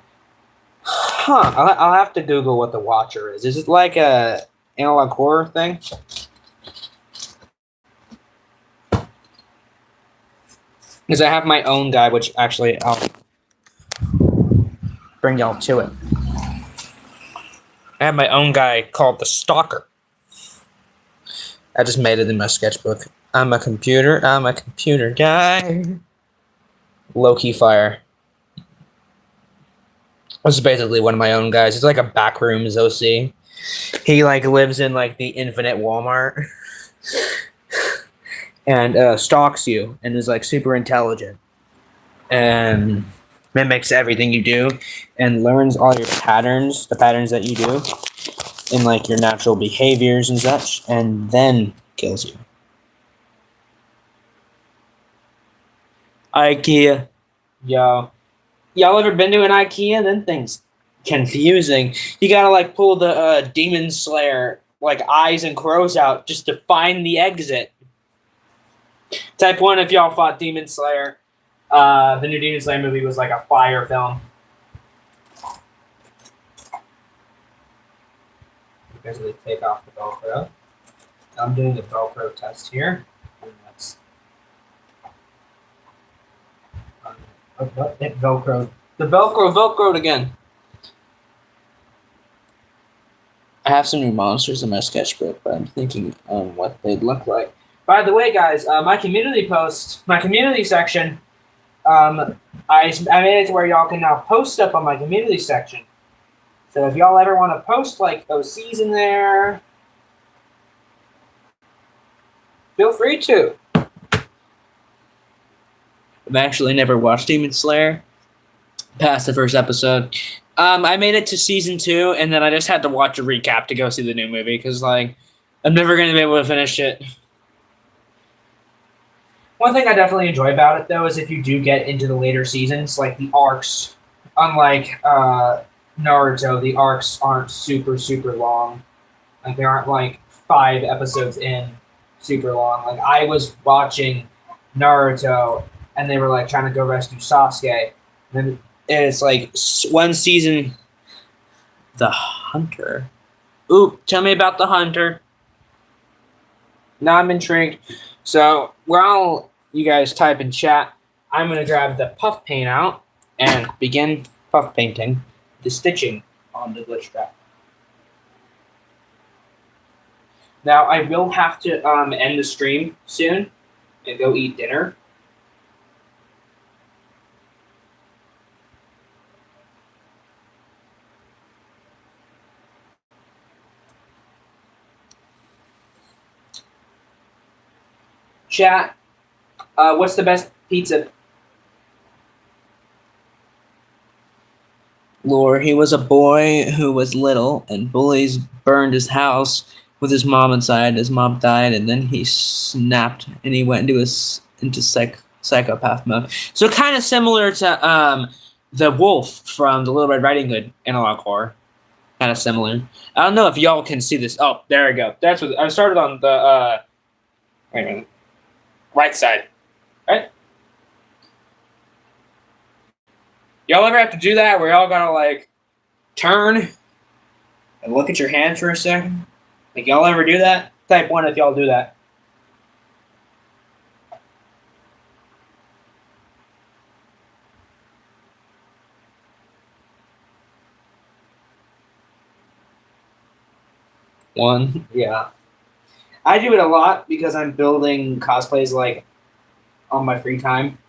Huh, I'll have to Google what The Watcher is. Is it like a analog horror thing? Because I have my own guy, which actually I'll bring y'all to it. I have my own guy called The Stalker. I just made it in my sketchbook. I'm a computer guy. Low-key fire. This is basically one of my own guys. He's like a backrooms OC. He like lives in like the infinite Walmart and stalks you and is like super intelligent and mimics everything you do and learns all your patterns, the patterns that you do in like your natural behaviors and such, and then kills you. IKEA. Y'all ever been to an IKEA? Then things confusing. You gotta like pull the Demon Slayer like eyes and crows out just to find the exit. Type 1 if y'all fought Demon Slayer. The new Demon Slayer movie was like a fire film. Basically take off the Velcro. I'm doing the Velcro test here. And that's Oh, it Velcroed. The Velcroed again. I have some new monsters in my sketchbook, but I'm thinking on what they'd look like. By the way, guys, my community section, I made it to where y'all can now post stuff on my community section. So if y'all ever want to post like OCs in there, feel free to. I've actually never watched Demon Slayer past the first episode. I made it to season 2, and then I just had to watch a recap to go see the new movie because, like, I'm never going to be able to finish it. One thing I definitely enjoy about it, though, is if you do get into the later seasons, like the arcs, unlike Naruto, the arcs aren't super, super long. Like, they aren't, like, 5 episodes in super long. Like, I was watching Naruto, and they were, like, trying to go rescue Sasuke. And it's, like, one season... The Hunter? Ooh, tell me about the Hunter. Now I'm intrigued. So, while you guys type in chat, I'm going to grab the puff paint out and begin puff painting the stitching on the glitch trap. Now, I will have to end the stream soon and go eat dinner. Chat, what's the best pizza? Lore, he was a boy who was little, and bullies burned his house with his mom inside. His mom died, and then he snapped, and he went into psychopath mode. So kind of similar to the wolf from the Little Red Riding Hood analog horror. Kind of similar. I don't know if y'all can see this. Oh, there we go. That's what I started on the wait a minute. Right side. Right? Y'all ever have to do that where y'all gotta like turn and look at your hands for a second? Like y'all ever do that? Type 1 if y'all do that. One, yeah. I do it a lot because I'm building cosplays like on my free time.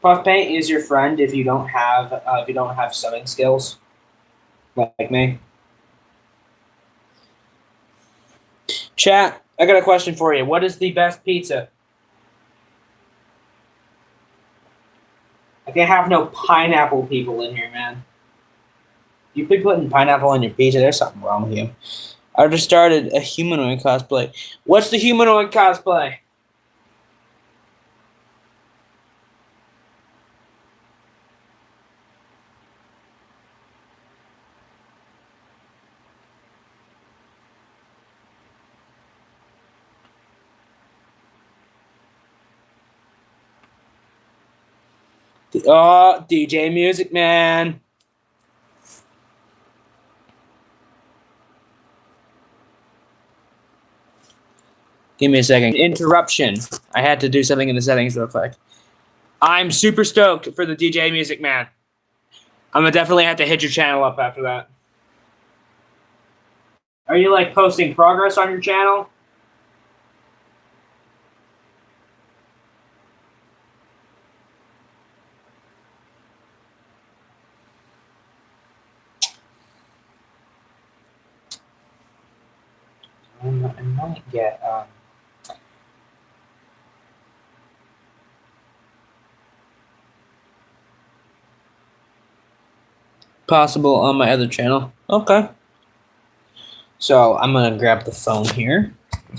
Puff paint is your friend if you don't have sewing skills, like me. Chat, I got a question for you. What is the best pizza? I can't have no pineapple people in here, man. You be putting pineapple on your pizza, there's something wrong with you. I just started a humanoid cosplay. What's the humanoid cosplay? Oh, DJ Music Man. Give me a second. Interruption. I had to do something in the settings real quick. I'm super stoked for the DJ Music Man. I'm gonna definitely have to hit your channel up after that. Are you like posting progress on your channel? I might get possible on my other channel. Okay. So I'm gonna grab the phone here.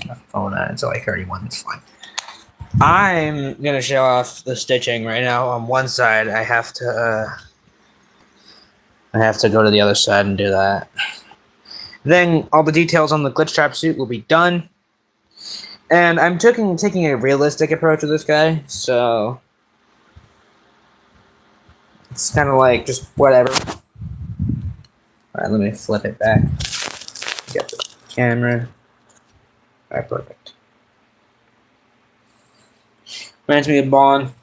My phone at it's like 31. It's fine. I'm gonna show off the stitching right now. On one side, I have to go to the other side and do that. Then all the details on the glitch trap suit will be done. And I'm taking a realistic approach with this guy, so it's kind of like just whatever. All right, let me flip it back. Get the camera. Alright, perfect. Reminds me of Bond.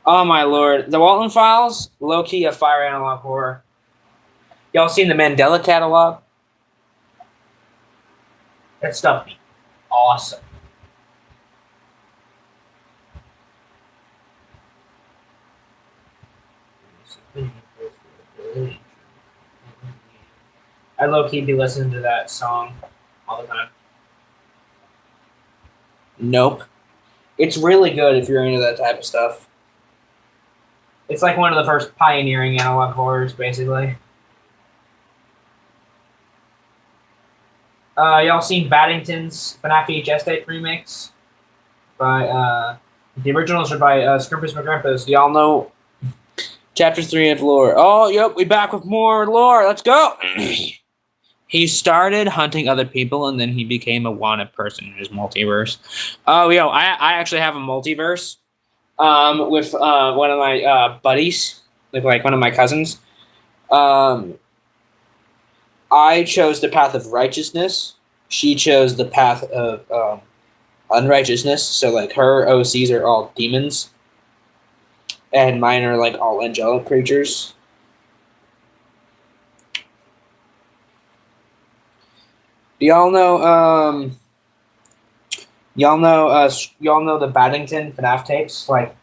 Oh my lord. The Walton Files, low-key a fire analog horror. Y'all seen the Mandela catalog? That stuff be awesome. I low-key be listening to that song all the time. Nope. It's really good if you're into that type of stuff. It's like one of the first pioneering analog horrors, basically. Y'all seen Baddington's FNAF VHS tape remix? By, the originals are by Scrumpus McGrumpus. Y'all know Chapter 3 of lore. Oh, yep, we back with more lore. Let's go! He started hunting other people, and then he became a wanted person in his multiverse. Oh, yo, I actually have a multiverse with one of my buddies, like one of my cousins. I chose the path of righteousness. She chose the path of unrighteousness. So, like, her OCs are all demons, and mine are, like, all angelic creatures. Do y'all know, y'all know the Baddington FNAF tapes? Like,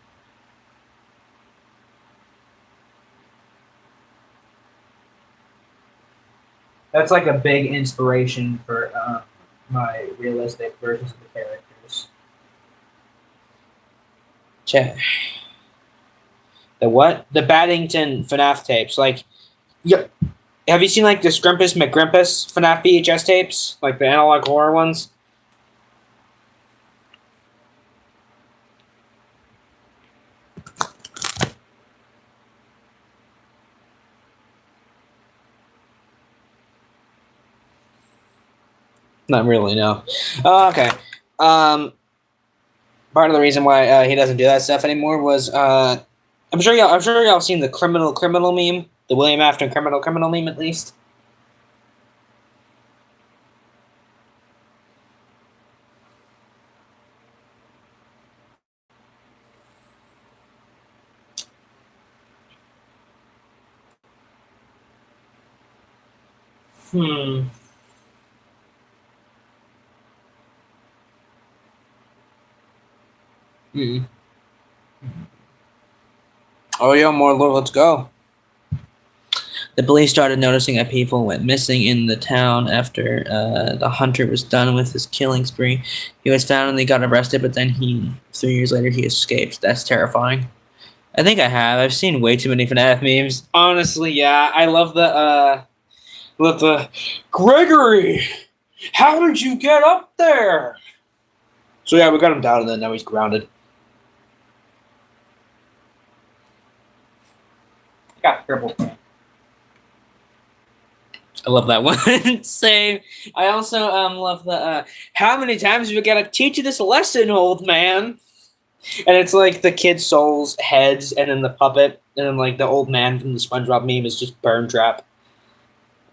that's like a big inspiration for my realistic versions of the characters. Check. The what? The Baddington FNAF tapes. Like, yeah. Have you seen, like, the Scrumpus McGrumpus FNAF VHS tapes? Like, the analog horror ones? Not really, no. Oh, okay. Part of the reason why he doesn't do that stuff anymore was I'm sure y'all seen the criminal meme, the William Afton criminal meme at least. Hmm. Mm. Oh yeah, more lore. Let's go. The police started noticing that people went missing in the town after the hunter was done with his killing spree. He was found and they got arrested, but then 3 years later, he escaped. That's terrifying. I think I have. I've seen way too many FNAF memes. Honestly, yeah. I love the Gregory, how did you get up there? So yeah, we got him down and then now he's grounded. Got purple. I love that one. Same. I also love the how many times have we got to teach you this lesson, old man? And it's like the kid's souls, heads, and then the puppet, and then like the old man from the SpongeBob meme is just Burn Trap.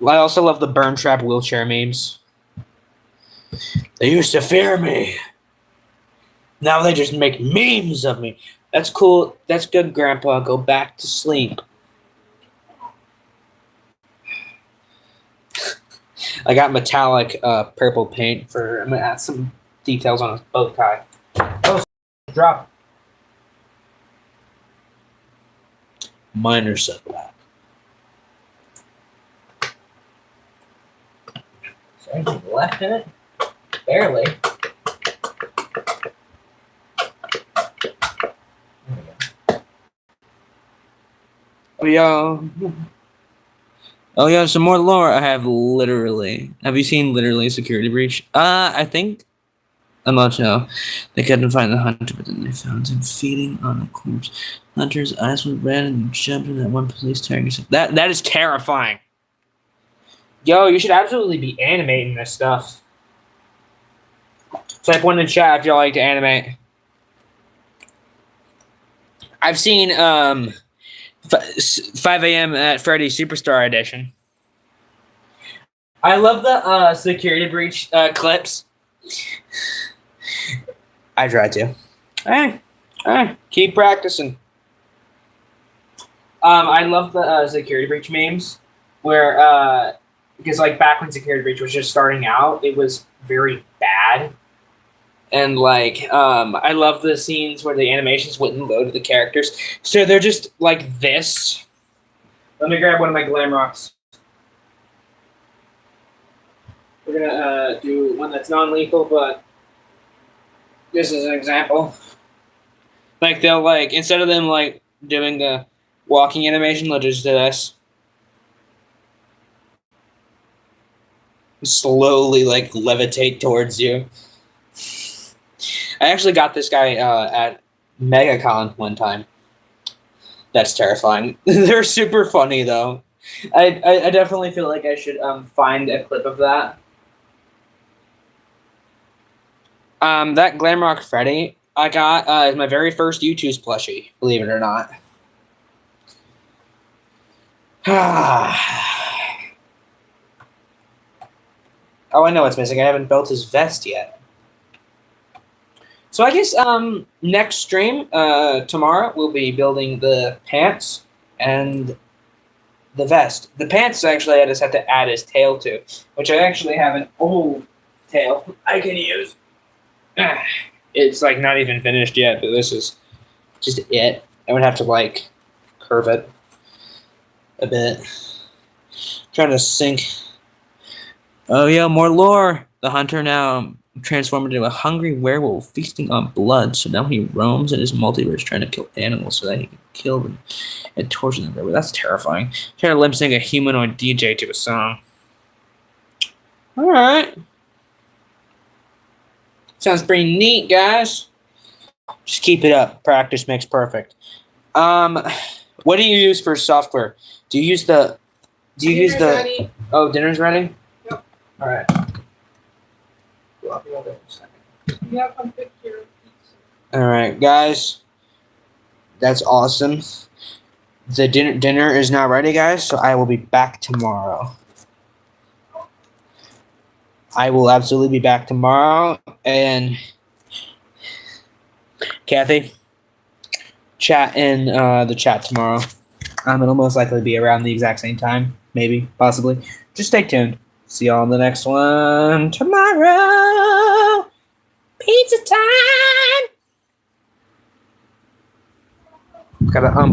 I also love the Burn Trap wheelchair memes. They used to fear me. Now they just make memes of me. That's cool. That's good, Grandpa. Go back to sleep. I got metallic purple paint for. I'm gonna add some details on his bow tie. Oh, drop. Mine are so black. Is there anything left in it? Barely. Oh yeah, some more lore. I have literally. Have you seen literally Security Breach? I think. I'm not sure. They couldn't find the hunter, but then they found him feeding on a corpse. Hunter's eyes went red and jumped in that one police target. That is terrifying. Yo, you should absolutely be animating this stuff. Type one in the chat if y'all like to animate. I've seen 5 a.m. at Freddy's Superstar Edition. I love the Security Breach clips I tried to. Keep practicing. I love the security breach memes where because like back when security breach was just starting out, it was very bad. And like I love the scenes where the animations wouldn't load to the characters. So they're just like this. Let me grab one of my glam rocks. We're gonna do one that's non-lethal, but this is an example. Like they'll like instead of them like doing the walking animation, they'll just do this. Slowly like levitate towards you. I actually got this guy at MegaCon one time. That's terrifying. They're super funny though. I definitely feel like I should find a clip of that. That Glamrock Freddy I got is my very first U2's plushie, believe it or not. Oh, I know what's missing. I haven't built his vest yet. So I guess next stream tomorrow we'll be building the pants and the vest. The pants actually I just have to add his tail to, which I actually have an old tail I can use. It's like not even finished yet, but this is just it. I would have to like curve it a bit. Trying to sink. Oh yeah, more lore. The hunter now transformed into a hungry werewolf feasting on blood. So now he roams in his multiverse trying to kill animals so that he can kill them and torture them forever. That's terrifying. Trying to lip sync a humanoid DJ to a song. All right. Sounds pretty neat, guys. Just keep it up. Practice makes perfect. What do you use for software? Do you use the? Ready. Oh, dinner's ready. Yep. All right. You have to pick your pizza. All right, guys. That's awesome. The dinner is now ready, guys. So I will be back tomorrow. I will absolutely be back tomorrow. And Kathy, chat in the chat tomorrow. It'll most likely be around the exact same time, maybe, possibly. Just stay tuned. See y'all in the next one tomorrow. Pizza time. Gotta